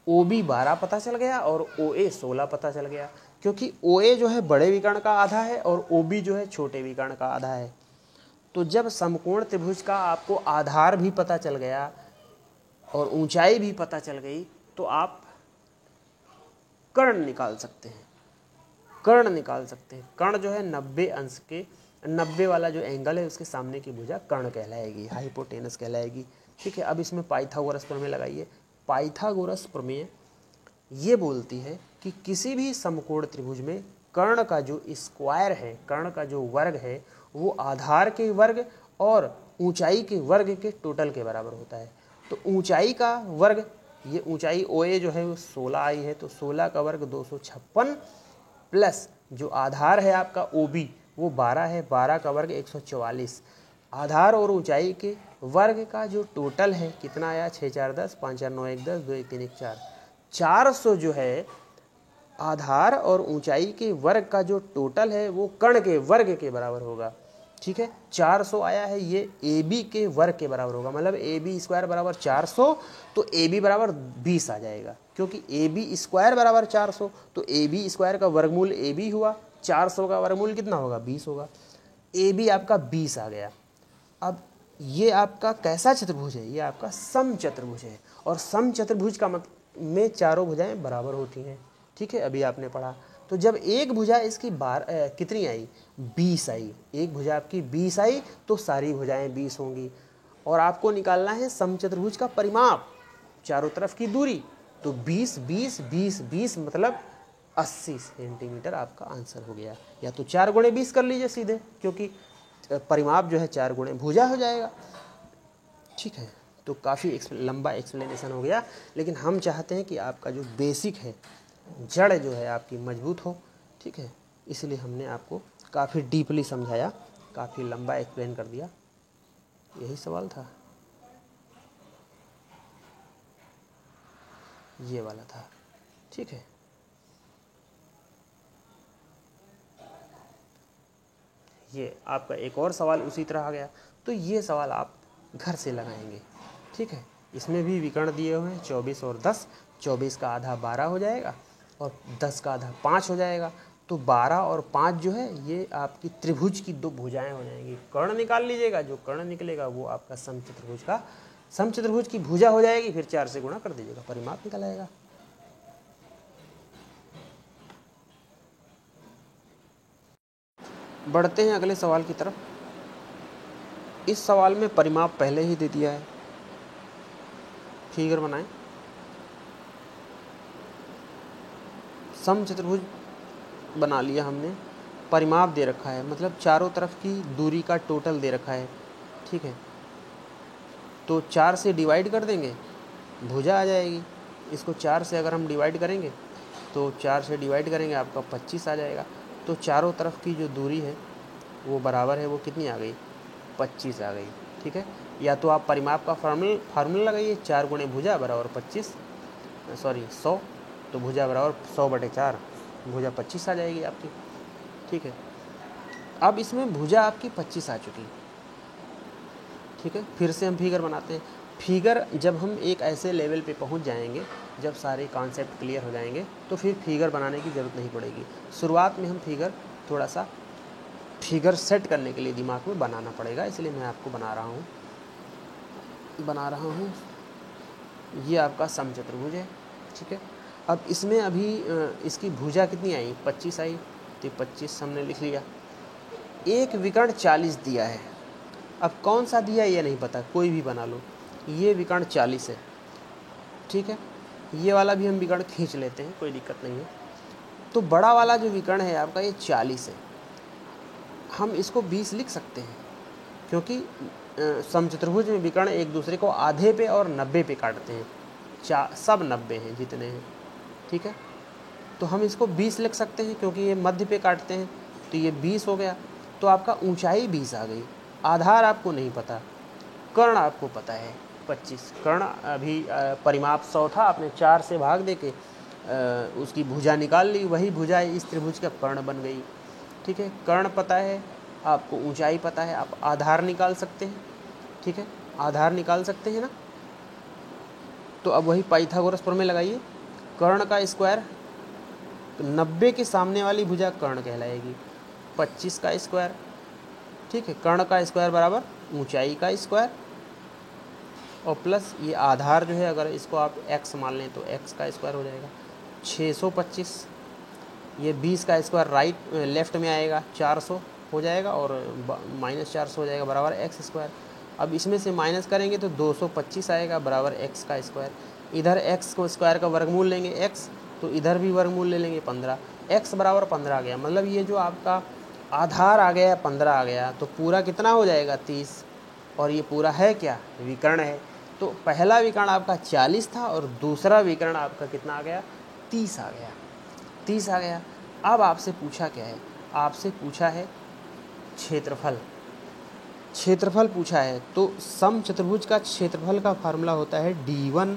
OB 12 पता चल गया और OA 16 पता चल गया, क्योंकि OA जो है बड़े विकर्ण का आधा है और OB जो है छोटे विकर्ण का आधा है। तो जब समकोण त्रिभुज का आपको आधार भी पता चल गया और ऊंचाई भी पता चल गई तो आप कर्ण निकाल सकते हैं। कर्ण निकाल सकते हैं। कर्ण जो है 90 अंश के 90 वाला जो एंगल है उसके सामने की भुजा कर्ण कहलाएगी, हाइपोटेनस कहलाएगी। ठीक है, अब इसमें पाइथागोरस प्रमेय लगाइए। पाइथागोरस प्रमेय ये बोलती है कि किसी भी समकोण त्रिभुज में कर्ण का जो स्क्वायर है, कर्ण का जो वर्ग है, वो आधार के वर्ग और ऊंचाई के वर्ग के टोटल के बराबर होता है। तो ऊंचाई का वर्ग, ये ऊंचाई OA जो है वो 16 आई है, तो 16 का वर्ग 256 प्लस जो आधार है आपका OB वो 12 है, 12 का वर्ग 144। आधार और ऊंचाई के वर्ग का जो टोटल है कितना आया, 6 4 10, 5 4 9 1 10, 2 1 3 1 4, 400 जो है आधार और ऊंचाई के वर्ग का जो टोटल है वो कर्ण के वर्ग के बराबर होगा। ठीक है, 400 आया है, ये AB के वर्ग के बराबर होगा, मतलब AB स्क्वायर बराबर 400, तो AB बराबर 20 आ जाएगा, क्योंकि AB स्क्वायर बराबर 400, तो AB स्क्वायर का वर्गमूल AB हुआ, 400 का वर्गमूल कितना होगा, 20 होगा। AB आपका 20 आ गया। अब ये आपका कैसा चतुर्भुज है, ये आपका समचतुर्भुज है, और समचतुर्भुज का मतलब में चारों भुजाएं बराबर होती हैं। ठीक है, अभी आपने पढ़ा। तो जब एक भुजा इसकी कितनी आई, 20 आई, एक भुजा आपकी 20 आई तो सारी भुजाएं 20 होंगी। और आपको निकालना है समचतुर्भुज का परिमाप, चारों तरफ की दूरी, तो 20 20 20 20 मतलब 80 सेंटीमीटर आपका आंसर हो गया। या तो 4 गुणे 20 कर लीजिए सीधे, क्योंकि परिमाप जो है 4 गुणे भुजा हो जाएगा। ठीक है, तो काफ़ी लंबा एक्सप्लेनेशन हो गया, लेकिन हम चाहते हैं कि आपका जो बेसिक है, जड़ जो है आपकी मजबूत हो। ठीक है, इसलिए हमने आपको काफ़ी डीपली समझाया, काफ़ी लंबा एक्सप्लेन कर दिया। यही सवाल था, ये वाला था। ठीक है, ये आपका एक और सवाल उसी तरह आ गया, तो ये सवाल आप घर से लगाएंगे। ठीक है, इसमें भी विकर्ण दिए हुए हैं 24 और 10, 24 का आधा 12 हो जाएगा और 10 का आधा 5 हो जाएगा, तो 12 और 5 जो है ये आपकी त्रिभुज की दो भुजाएं हो जाएंगी। कर्ण निकाल लीजिएगा, जो कर्ण निकलेगा वो आपका समचतुर्भुज की भुजा हो जाएगी, फिर 4 से गुणा कर दीजिएगा, परिमाप निकल आएगा। बढ़ते हैं अगले सवाल की तरफ। इस सवाल में परिमाप पहले ही दे दिया है, फिगर बनाएं। समचतुर्भुज बना लिया हमने, परिमाप दे रखा है, मतलब चारों तरफ की दूरी का टोटल दे रखा है। ठीक है, तो 4 से डिवाइड कर देंगे, भुजा आ जाएगी। इसको 4 से अगर हम डिवाइड करेंगे तो 4 से डिवाइड करेंगे आपका 25 आ जाएगा। तो चारों तरफ की जो दूरी है वो बराबर है, वो कितनी आ गई, 25 आ गई। ठीक है, या तो आप परिमाप का फार्मूला लगाइए, 4 गुणे भुजा बराबर 25, सॉरी 100, तो भुजा बराबर 100/4, भुजा 25 आ जाएगी आपकी। ठीक है, अब इसमें भुजा आपकी 25 आ चुकी। ठीक है, फिर से हम फिगर बनाते हैं। फिगर जब हम एक ऐसे लेवल पे पहुंच जाएंगे, जब सारे कॉन्सेप्ट क्लियर हो जाएंगे, तो फिर फिगर बनाने की ज़रूरत नहीं पड़ेगी। शुरुआत में हम फिगर थोड़ा सा फिगर सेट करने के लिए दिमाग में बनाना पड़ेगा, इसलिए मैं आपको बना रहा हूँ। ये आपका समचतुर्भुज है। ठीक है, अब इसमें अभी इसकी भुजा कितनी आई, 25 आई, तो 25 हमने लिख लिया। एक विकर्ण 40 दिया है, अब कौन सा दिया ये नहीं पता, कोई भी बना लो। ये विकर्ण 40 है। ठीक है, ये वाला भी हम विकर्ण खींच लेते हैं, कोई दिक्कत नहीं है। तो बड़ा वाला जो विकर्ण है आपका ये 40 है, हम इसको 20 लिख सकते हैं, क्योंकि समचतुर्भुज में विकर्ण एक दूसरे को आधे पे और 90 पे काटते हैं, सब 90 हैं जितने हैं। ठीक है, तो हम इसको 20 लिख सकते हैं, क्योंकि ये मध्य पे काटते हैं, तो ये 20 हो गया। तो आपका ऊंचाई 20 आ गई। आधार आपको नहीं पता, कर्ण आपको पता है 25। कर्ण अभी परिमाप 100 था, आपने 4 से भाग दे के उसकी भुजा निकाल ली, वही भुजा इस त्रिभुज का कर्ण बन गई। ठीक है, कर्ण पता है आपको, ऊंचाई पता है, आप आधार निकाल सकते हैं। ठीक है, आधार निकाल सकते हैं ना। तो अब वही पाइथागोरस प्रमेय लगाइए, कर्ण का स्क्वायर, 90 के सामने वाली भुजा कर्ण कहलाएगी, 25 का स्क्वायर ठीक है, कर्ण का स्क्वायर बराबर ऊंचाई का स्क्वायर और प्लस ये आधार जो है, अगर इसको आप x मान लें तो x का स्क्वायर हो जाएगा 625। ये 20 का स्क्वायर लेफ्ट में आएगा 400 हो जाएगा और -400 हो जाएगा बराबर x स्क्वायर। अब इसमें से माइनस करेंगे तो 225 आएगा बराबर x का स्क्वायर। इधर x को स्क्वायर का वर्गमूल लेंगे x, तो इधर भी वर्गमूल ले लेंगे 15। x बराबर 15 आ गया, मतलब ये जो आपका आधार आ गया 15 आ गया, तो पूरा कितना हो जाएगा 30। और ये पूरा है क्या, विकर्ण है। तो पहला विकर्ण आपका 40 था और दूसरा विकर्ण आपका कितना आ गया, 30 आ गया, 30 आ गया। अब आपसे पूछा क्या है, आपसे पूछा है क्षेत्रफल, क्षेत्रफल पूछा है। तो समचतुर्भुज का क्षेत्रफल का फार्मूला होता है d1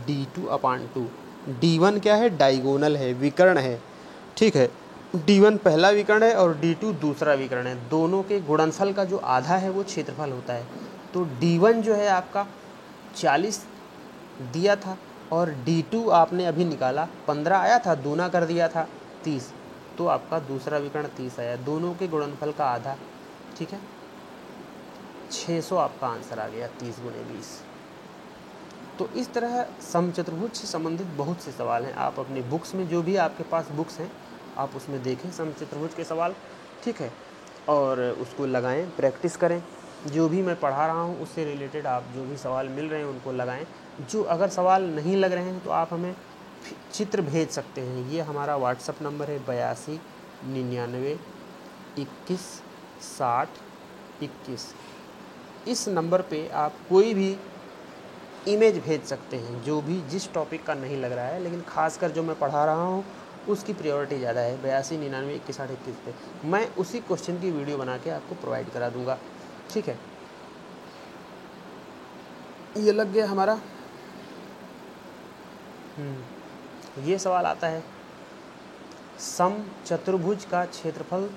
d2/2। d1 क्या है, डायगोनल है, विकर्ण है, ठीक है। d1 पहला विकर्ण है और d2 दूसरा विकर्ण है, दोनों के गुणनफल का जो आधा है वो क्षेत्रफल होता है। तो d1 जो है आपका 40 दिया था और d2 आपने अभी निकाला 15 आया था, दूना कर दिया था 30, तो आपका दूसरा विकर्ण 30 आया, दोनों के गुणनफल का आधा, ठीक है। 600 आपका आंसर आ गया 30 × 20। तो इस तरह समचतुर्भुज से संबंधित बहुत से सवाल हैं। आप अपनी बुक्स में, जो भी आपके पास बुक्स हैं, आप उसमें देखें समचतुर्भुज के सवाल, ठीक है, और उसको लगाएं, प्रैक्टिस करें। जो भी मैं पढ़ा रहा हूं उससे रिलेटेड आप जो भी सवाल मिल रहे हैं उनको लगाएं। जो अगर सवाल नहीं लग रहे हैं तो आप हमें चित्र भेज सकते हैं। ये हमारा व्हाट्सअप नंबर है 82 99 21 60 21। इस नंबर पे आप कोई भी इमेज भेज सकते हैं, जो भी जिस टॉपिक का नहीं लग रहा है, लेकिन खासकर जो मैं पढ़ा रहा हूँ उसकी प्रायोरिटी ज़्यादा है। 82 99 21 60 21 पे मैं उसी क्वेश्चन की वीडियो बना के आपको प्रोवाइड करा दूंगा, ठीक है। ये लग गया हमारा। ये सवाल आता है, समचतुर्भुज का क्षेत्रफल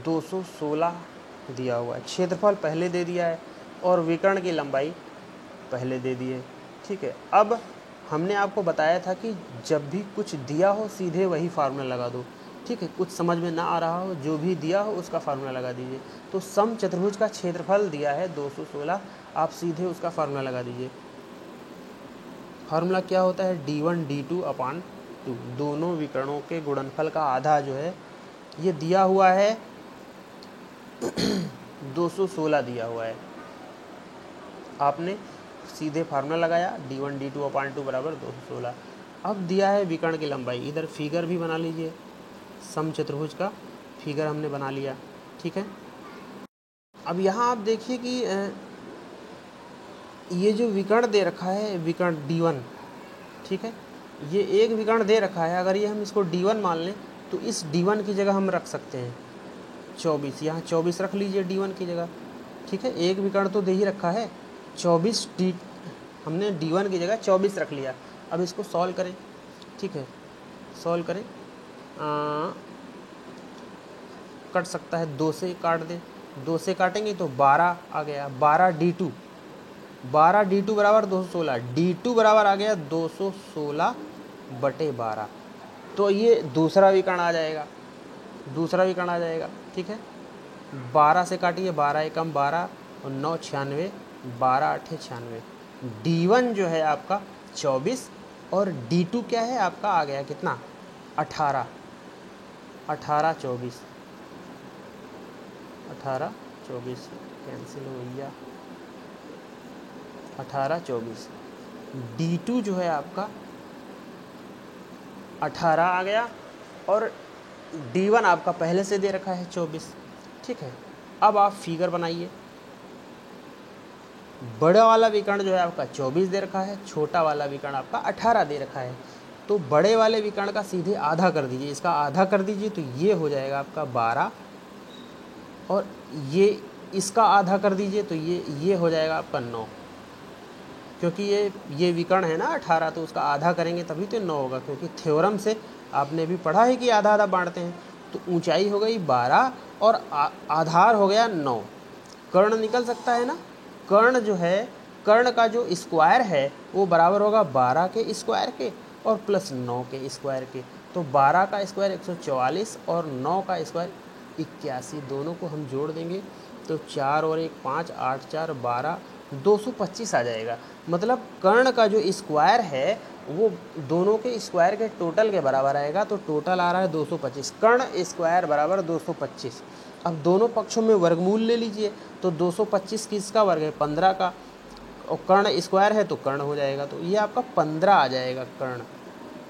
216 दिया हुआ है। क्षेत्रफल पहले दे दिया है और विकर्ण की लंबाई पहले दे दिए, ठीक है। अब हमने आपको बताया था कि जब भी कुछ दिया हो सीधे वही फार्मूला लगा दो, ठीक है। कुछ समझ में ना आ रहा हो, जो भी दिया हो उसका फार्मूला लगा दीजिए। तो समचतुर्भुज का क्षेत्रफल दिया है 216, आप सीधे उसका फार्मूला लगा दीजिए। फार्मूला क्या होता है, d1 d2/2। दोनों विकर्णों के गुणनफल का आधा जो है ये दिया हुआ है 216 दिया हुआ है। आपने सीधे फार्मूला लगाया d1 d2/2 बराबर 216। अब दिया है विकर्ण की लंबाई, इधर फिगर भी बना लीजिए, समचतुर्भुज का फिगर हमने बना लिया, ठीक है। अब यहाँ आप देखिए कि ये जो विकर्ण दे रखा है, विकर्ण d1, ठीक है, ये एक विकर्ण दे रखा है। अगर ये हम इसको d1 मान लें तो इस d1 की जगह हम रख सकते हैं 24, यहाँ 24 रख लीजिए d1 की जगह, ठीक है। एक विकर्ण तो दे ही रखा है 24, हमने d1 की जगह 24 रख लिया। अब इसको सॉल्व करें, ठीक है, सॉल्व करें। कट सकता है, 2 से काट दें, 2 से काटेंगे तो 12 आ गया, 12d2 बराबर 216, d2 बराबर आ गया 216/12। तो ये दूसरा विकर्ण आ जाएगा, दूसरा विकर्ण आ जाएगा, ठीक है। 12 से काटिए, 12 एकम 12 और 9 96, 12 8 96। d1 जो है आपका 24 और d2 क्या है आपका आ गया कितना 18, 18 24, 18 24 कैंसिल हो गया, 18 24। d2 जो है आपका 18 आ गया और d1 आपका पहले से दे रखा है 24, ठीक है। अब आप फिगर बनाइए। बड़ा वाला विकर्ण जो है आपका 24 दे रखा है, छोटा वाला विकर्ण आपका 18 दे रखा है। तो बड़े वाले विकर्ण का सीधे आधा कर दीजिए, इसका आधा कर दीजिए तो ये हो जाएगा आपका 12, और ये इसका आधा कर दीजिए तो ये हो जाएगा आपका 9, क्योंकि ये विकर्ण है ना 18, तो उसका आधा करेंगे तभी तो 9 होगा, क्योंकि थ्योरम से आपने भी पढ़ा है कि आधा आधा बांटते हैं। तो ऊंचाई हो गई 12 और आधार हो गया 9। कर्ण निकल सकता है ना, कर्ण जो है, कर्ण का जो स्क्वायर है वो बराबर होगा 12 के स्क्वायर के और प्लस 9 के स्क्वायर के। तो 12 का स्क्वायर 144 और 9 का स्क्वायर 81, दोनों को हम जोड़ देंगे तो 4 और 1 5, 8 4 12, 225 आ जाएगा। मतलब कर्ण का जो स्क्वायर है वो दोनों के स्क्वायर के टोटल के बराबर आएगा। तो टोटल आ रहा है 225, कर्ण स्क्वायर बराबर 225। अब दोनों पक्षों में वर्गमूल ले लीजिए। तो 225 किसका वर्ग है? 15 का, और कर्ण स्क्वायर है तो कर्ण हो जाएगा। तो ये आपका 15 आ जाएगा कर्ण,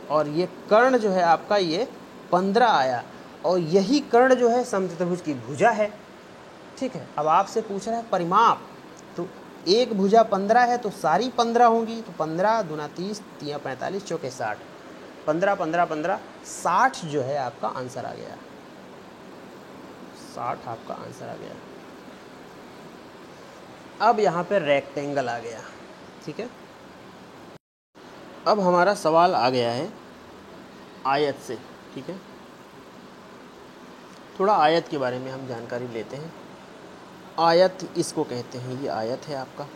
और ये कर्ण जो है आपका ये 15 आया। और यही कर्ण जो है समचतुर्भुज की भुजा है। ठीक है, अब आपसे पूछ रहा है परिमाप। तो एक भुजा 15 है तो सारी 15 होंगी। तो 15 दूना 30, 3 45, चौके 60, 15 15 15, 60 जो है आपका आंसर आ गया। 60 आपका आंसर आ गया। अब यहाँ पे रेक्टेंगल आ गया। ठीक है, अब हमारा सवाल आ गया है आयत से। ठीक है, थोड़ा आयत के बारे में हम जानकारी लेते हैं। आयत इसको कहते हैं, ये आयत है आपका।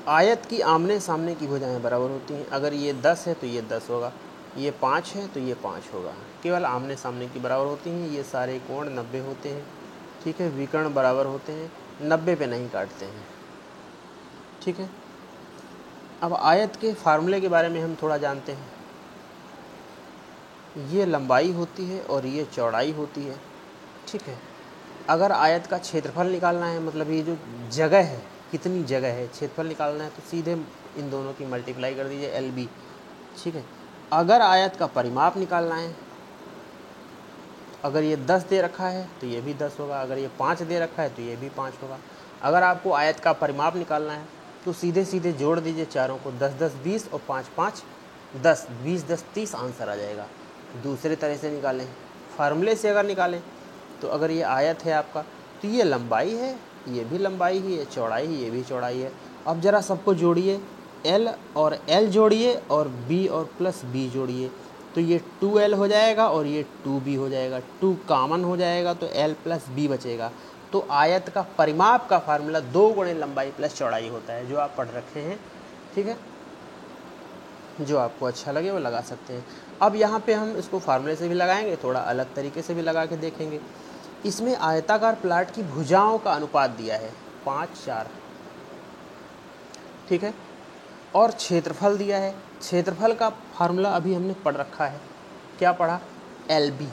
आयत की आमने सामने की भुजाएं बराबर होती हैं। अगर ये 10 है तो ये 10 होगा, ये 5 है तो ये 5 होगा। केवल आमने सामने की बराबर होती हैं। ये सारे कोण 90 होते हैं। ठीक है, विकर्ण बराबर होते हैं, 90 पे नहीं काटते हैं। ठीक है, अब आयत के फार्मूले के बारे में हम थोड़ा जानते हैं। ये लंबाई होती है और ये चौड़ाई होती है। ठीक है, अगर आयत का क्षेत्रफल निकालना है, मतलब ये जो जगह है, कितनी जगह है, क्षेत्रफल निकालना है, तो सीधे इन दोनों की मल्टीप्लाई कर दीजिए, LB। ठीक है, अगर आयत का परिमाप निकालना है, अगर ये 10 दे रखा है तो ये भी 10 होगा, अगर ये 5 दे रखा है तो ये भी 5 होगा। अगर आपको आयत का परिमाप निकालना है तो सीधे सीधे जोड़ दीजिए चारों को, 10 10 20 और 5 5 10, 20 10 30 आंसर आ जाएगा। दूसरे तरह से निकालें, फार्मूले से अगर निकालें, तो अगर ये आयत है आपका तो ये लंबाई है, ये भी लंबाई ही है, चौड़ाई ही, ये भी चौड़ाई है। अब ज़रा सबको जोड़िए, L और L जोड़िए और B और प्लस B जोड़िए, तो ये 2L हो जाएगा और ये 2B हो जाएगा। 2 कॉमन हो जाएगा तो L प्लस B बचेगा। तो आयत का परिमाप का फार्मूला 2 गुणे लंबाई प्लस चौड़ाई होता है, जो आप पढ़ रखे हैं। ठीक है, जो आपको अच्छा लगे वो लगा सकते हैं। अब यहाँ पे हम इसको फार्मूले से भी लगाएंगे, थोड़ा अलग तरीके से भी लगा के देखेंगे। इसमें आयताकार प्लाट की भुजाओं का अनुपात दिया है 5 4। ठीक है, और क्षेत्रफल दिया है। क्षेत्रफल का फार्मूला अभी हमने पढ़ रखा है, क्या पढ़ा? LB।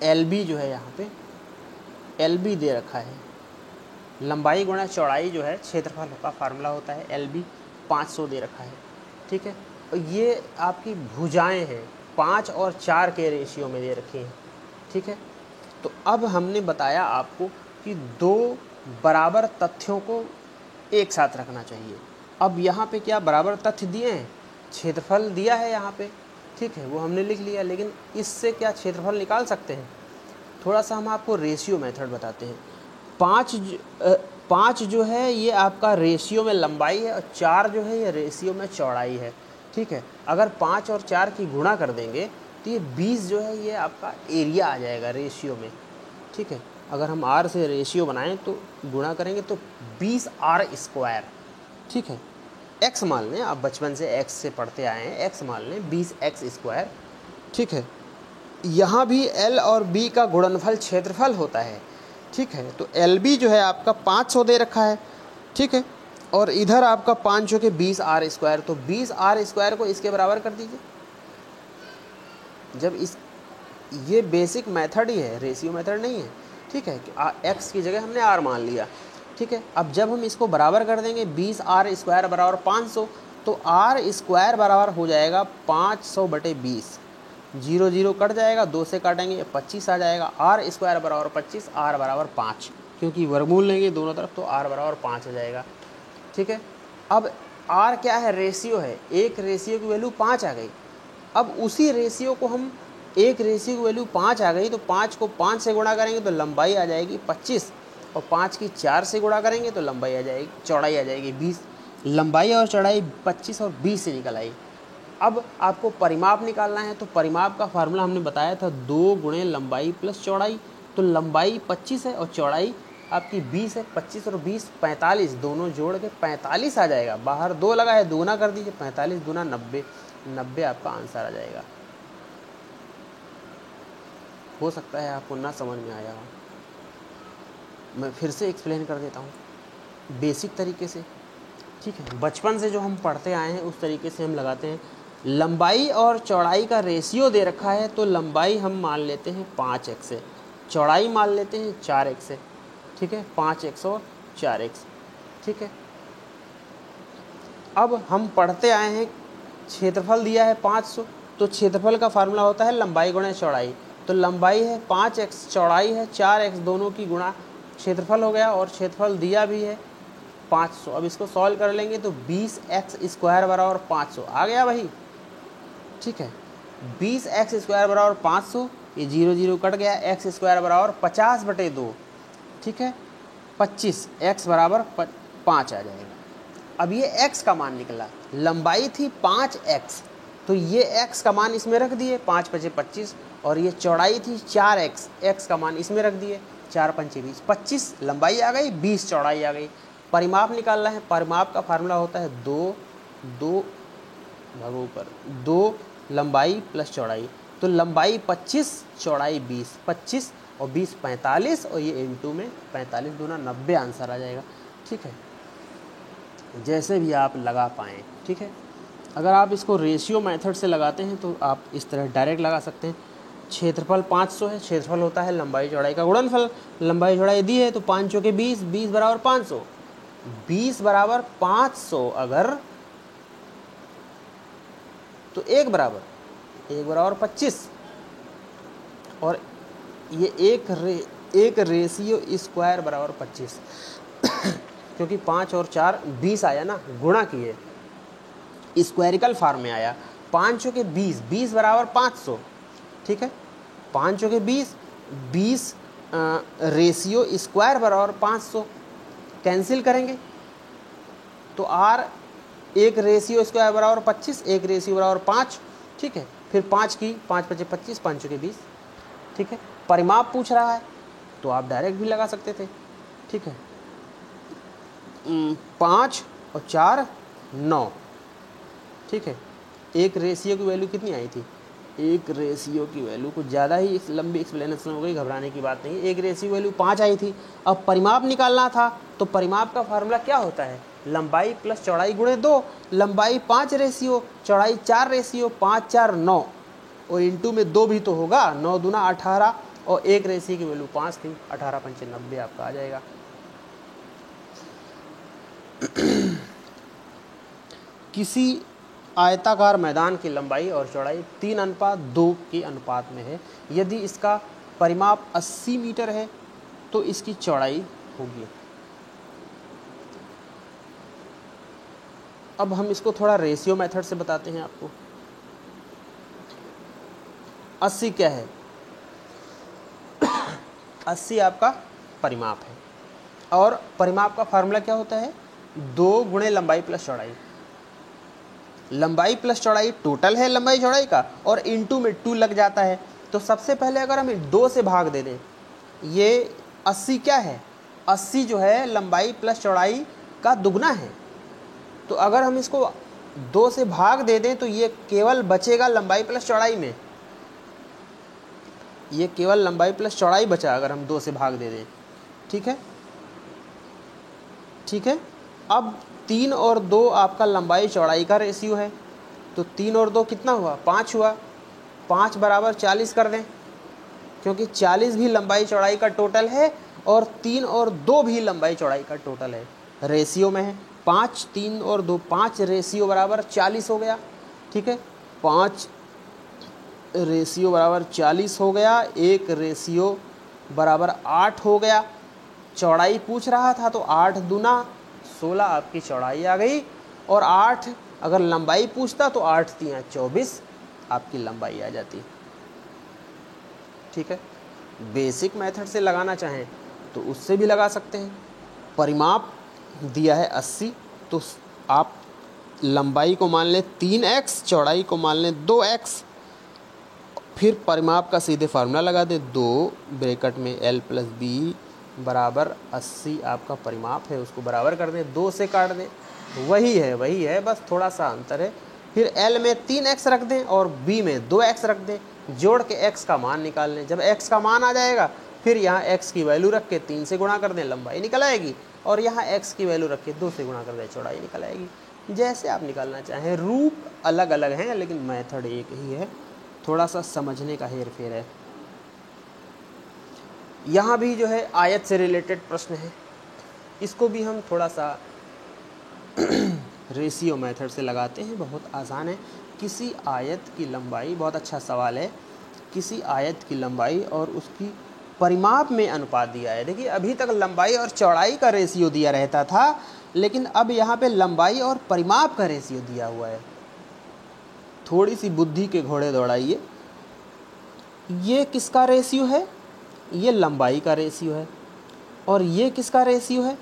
LB जो है यहाँ पे LB दे रखा है, लंबाई गुणा चौड़ाई जो है क्षेत्रफल का फार्मूला होता है। LB 500 दे रखा है। ठीक है, और ये आपकी भुजाएं हैं, 5 और 4 के रेशियो में दे रखी हैं। ठीक है, तो अब हमने बताया आपको कि 2 बराबर तथ्यों को एक साथ रखना चाहिए। अब यहाँ पे क्या बराबर तथ्य दिए हैं? क्षेत्रफल दिया है यहाँ पे। ठीक है, वो हमने लिख लिया, लेकिन इससे क्या क्षेत्रफल निकाल सकते हैं? थोड़ा सा हम आपको रेशियो मेथड बताते हैं। 5 जो है ये आपका रेशियो में लंबाई है, और 4 जो है ये रेशियो में चौड़ाई है। ठीक है, अगर 5 और 4 की गुणा कर देंगे तो ये 20 जो है ये आपका एरिया आ जाएगा रेशियो में। ठीक है, अगर हम R से रेशियो बनाएं तो गुणा करेंगे तो 20R²। ठीक है, x मान लें, आप बचपन से x से पढ़ते आए हैं, x मान लें 20x²। ठीक है, यहाँ भी L और B का गुणनफल क्षेत्रफल होता है। ठीक है, तो LB जो है आपका 500 दे रखा है। ठीक है, और इधर आपका 5 जो कि 20R², तो 20R² को इसके बराबर कर दीजिए। जब इस ये बेसिक मेथड ही है, रेशियो मेथड नहीं है। ठीक है, x की जगह हमने R मान लिया। ठीक है, अब जब हम इसको बराबर कर देंगे 20R² बराबर 500, तो R² बराबर हो जाएगा 500/20। 0 0 कट जाएगा, 2 से काटेंगे 25 आ जाएगा। R² बराबर 25, R बराबर 5, क्योंकि वर्गमूल लेंगे दोनों तरफ तो R बराबर 5 हो जाएगा। ठीक है, अब R क्या है? रेशियो है, एक रेशियो की वैल्यू 5 आ गई। अब उसी रेशियो को हम, एक रेशियो की वैल्यू 5 आ गई तो 5 को 5 से गुणा करेंगे तो लंबाई आ जाएगी 25, और 5 की 4 से गुणा करेंगे तो लंबाई आ जाएगी, चौड़ाई आ जाएगी 20। लंबाई और चौड़ाई 25 और 20 से निकल आई। अब आपको परिमाप निकालना है, तो परिमाप का फार्मूला हमने बताया था 2 गुणे लंबाई प्लस चौड़ाई। तो लंबाई 25 है और चौड़ाई आपकी 20 है। 25 और 20 45, दोनों जोड़ के 45 आ जाएगा। बाहर 2 लगा है, दूना कर दीजिए, 45 दूना 90, 90 आपका आंसर आ जाएगा। हो सकता है आपको ना समझ में आया हो। मैं फिर से एक्सप्लेन कर देता हूँ बेसिक तरीके से, ठीक है। बचपन से जो हम पढ़ते आए हैं उस तरीके से हम लगाते हैं। लंबाई और चौड़ाई का रेशियो दे रखा है, तो लंबाई हम मान लेते हैं 5x है, चौड़ाई मान लेते हैं 4x है, ठीक है। 5x और 4x, ठीक है। अब हम पढ़ते आए हैं, क्षेत्रफल दिया है 500, तो क्षेत्रफल का फार्मूला होता है लंबाई गुणा चौड़ाई। तो लंबाई है 5x, चौड़ाई है 4x, दोनों की गुणा क्षेत्रफल हो गया, और क्षेत्रफल दिया भी है 500। अब इसको सॉल्व कर लेंगे तो 20x² बराबर 500 आ गया भाई, ठीक है। 20x² बराबर 500, ये 0 0 कट गया, x² बराबर 50/2, ठीक है। 25, x बराबर 5 आ जाएगा। अब ये x का मान निकला, लंबाई थी 5x, तो ये x का मान इसमें रख दिए, 5 5 25, और ये चौड़ाई थी 4x, x का मान इसमें रख दिए, 4 5 20, 25 लंबाई आ गई, 20 चौड़ाई आ गई। परिमाप निकालना है, परिमाप का फार्मूला होता है 2 लंबाई प्लस चौड़ाई। तो लंबाई 25, चौड़ाई 20, 25 और 20 45, और ये इनटू में 45 दूना 90 आंसर आ जाएगा, ठीक है। जैसे भी आप लगा पाएँ, ठीक है। अगर आप इसको रेशियो मेथड से लगाते हैं तो आप इस तरह डायरेक्ट लगा सकते हैं। क्षेत्रफल 500 है, क्षेत्रफल होता है लंबाई चौड़ाई का गुणनफल, लंबाई चौड़ाई दी है तो 5 चौके 20, 20 बराबर 500, 20 बराबर 500 अगर, तो 1 बराबर 25, और ये एक रेशियो स्क्वायर बराबर 25 क्योंकि 5 और 4 20 आया ना, गुणा किए, स्क्वायरिकल फॉर्म में आया। 5 चौके 20, 20 बराबर 500, ठीक है। 5 चौके 20, 20 रेशियो स्क्वायर बराबर 500, कैंसिल करेंगे तो r एक रेशियो स्क्वायर बराबर 25, एक रेशियो बराबर 5, ठीक है। फिर 5 की 5 5 25, 5 चौके 20, ठीक है। परिमाप पूछ रहा है तो आप डायरेक्ट भी लगा सकते थे, ठीक है। 5 और 4 9, ठीक है। एक रेशियो की वैल्यू कितनी आई थी, एक रेशियो की वैल्यू कुछ ज़्यादा ही लंबी एक्सप्लेनेशन हो गई, घबराने की बात नहीं। एक रेशियो वैल्यू 5 आई थी। अब परिमाप निकालना था, तो परिमाप का फार्मूला क्या होता है, लंबाई प्लस चौड़ाई गुणे 2। लंबाई 5 रेशियो, चौड़ाई 4 रेशियो, 5 4 9, और इंटू में 2 भी तो होगा, 9 दूना 18, और एक रेशियो की वैल्यू 5 थी, 18 5 90 आपका आ जाएगा। किसी आयताकार मैदान की लंबाई और चौड़ाई 3:2 के अनुपात में है। यदि इसका परिमाप 80 मीटर है तो इसकी चौड़ाई होगी। अब हम इसको थोड़ा रेशियो मेथड से बताते हैं आपको। 80 क्या है, 80 आपका परिमाप है, और परिमाप का फार्मूला क्या होता है, 2 गुणे लंबाई प्लस चौड़ाई। लंबाई प्लस चौड़ाई टोटल है लंबाई चौड़ाई का, और इंटू में 2 लग जाता है। तो सबसे पहले अगर हमें 2 से भाग दे दें, ये 80 क्या है, 80 जो है लंबाई प्लस चौड़ाई का दुगना है। तो अगर हम इसको 2 से भाग दे दें तो ये केवल बचेगा लंबाई प्लस चौड़ाई में, ये केवल लंबाई प्लस चौड़ाई बचा अगर हम 2 से भाग दे दें, ठीक है, ठीक है। अब 3 और 2 आपका लंबाई चौड़ाई का रेशियो है, तो 3 और 2 कितना हुआ, 5 हुआ। 5 बराबर 40 कर दें, क्योंकि 40 भी लंबाई चौड़ाई का टोटल है, और 3 और 2 भी लंबाई चौड़ाई का टोटल है, रेशियो में है। 5 3 और 2 5 रेशियो बराबर 40 हो गया, ठीक है। 5 रेशियो बराबर 40 हो गया, एक रेशियो बराबर 8 हो गया। चौड़ाई पूछ रहा था तो 8 दूना 16 आपकी चौड़ाई आ गई, और 8 अगर लंबाई पूछता तो 8 3 24 आपकी लंबाई आ जाती, ठीक है। बेसिक मेथड से लगाना चाहें तो उससे भी लगा सकते हैं। परिमाप दिया है 80, तो आप लंबाई को मान लें 3x, चौड़ाई को मान लें 2x, फिर परिमाप का सीधे फार्मूला लगा दें, 2 ब्रैकेट में l + b बराबर 80 आपका परिमाप है, उसको बराबर कर दें, 2 से काट दें, वही है, बस थोड़ा सा अंतर है। फिर l में 3x रख दें और b में 2x रख दें, जोड़ के x का मान निकाल लें। जब x का मान आ जाएगा फिर यहाँ x की वैल्यू रख के 3 से गुणा कर दें, लंबाई निकल आएगी, और यहाँ x की वैल्यू रख के 2 से गुणा कर दें, चौड़ाई निकल आएगी। जैसे आप निकालना चाहें, रूप अलग अलग हैं लेकिन मेथड एक ही है, थोड़ा सा समझने का हेर फेर है। यहाँ भी जो है आयत से रिलेटेड प्रश्न है, इसको भी हम थोड़ा सा रेशियो मेथड से लगाते हैं, बहुत आसान है। किसी आयत की लंबाई, बहुत अच्छा सवाल है, किसी आयत की लंबाई और उसकी परिमाप में अनुपात दिया है। देखिए अभी तक लंबाई और चौड़ाई का रेशियो दिया रहता था, लेकिन अब यहाँ पे लंबाई और परिमाप का रेशियो दिया हुआ है। थोड़ी सी बुद्धि के घोड़े दौड़ाइए। ये किसका रेशियो है? ये लंबाई का रेशियो है। और ये किसका रेशियो है?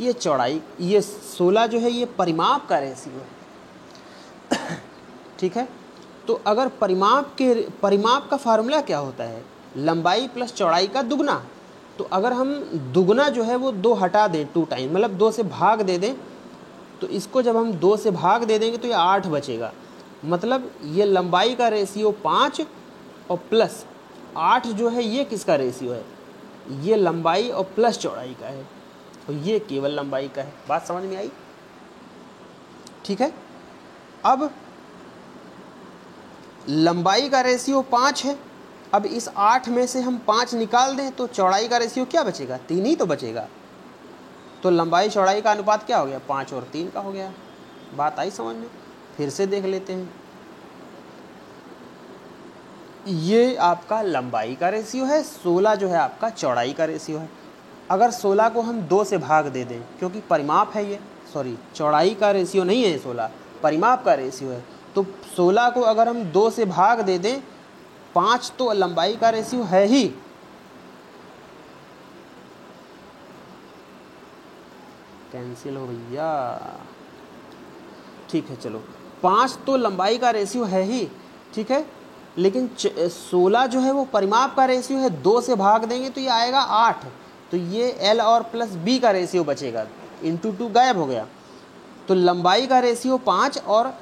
ये चौड़ाई, ये 16 जो है ये परिमाप का रेशियो है। ठीक है, तो अगर परिमाप का फार्मूला क्या होता है? लंबाई प्लस चौड़ाई का दुगना। तो अगर हम दुगना जो है वो 2 हटा दें, 2 टाइम, मतलब 2 से भाग दे दें, तो इसको जब हम 2 से भाग दे देंगे तो ये 8 बचेगा। मतलब ये लंबाई का रेशियो 5 और प्लस 8 जो है ये किसका रेशियो है? ये लंबाई और प्लस चौड़ाई का है, और ये केवल लंबाई का है। बात समझ में आई? ठीक है, अब लंबाई का रेशियो 5 है। अब इस 8 में से हम 5 निकाल दें तो चौड़ाई का रेशियो क्या बचेगा? 3 ही तो बचेगा। तो लंबाई चौड़ाई का अनुपात क्या हो गया? 5 और 3 का हो गया। बात आई समझ में? फिर से देख लेते हैं। ये आपका लंबाई का रेशियो है, 16 जो है आपका चौड़ाई का रेशियो है। अगर 16 को हम 2 से भाग दे दें, क्योंकि परिमाप है ये, सॉरी चौड़ाई का रेशियो नहीं है 16, परिमाप का रेशियो है, तो 16 को अगर हम 2 से भाग दे दें, 5 तो लंबाई का रेशियो है ही, कैंसिल हो भैया। ठीक है चलो, 5 तो लंबाई का रेशियो है ही, ठीक है, लेकिन 16 जो है वो परिमाप का रेशियो है। 2 से भाग देंगे तो ये आएगा 8, तो ये L और प्लस B का रेशियो बचेगा, इंटू 2 गायब हो गया। तो लंबाई का रेशियो 5 और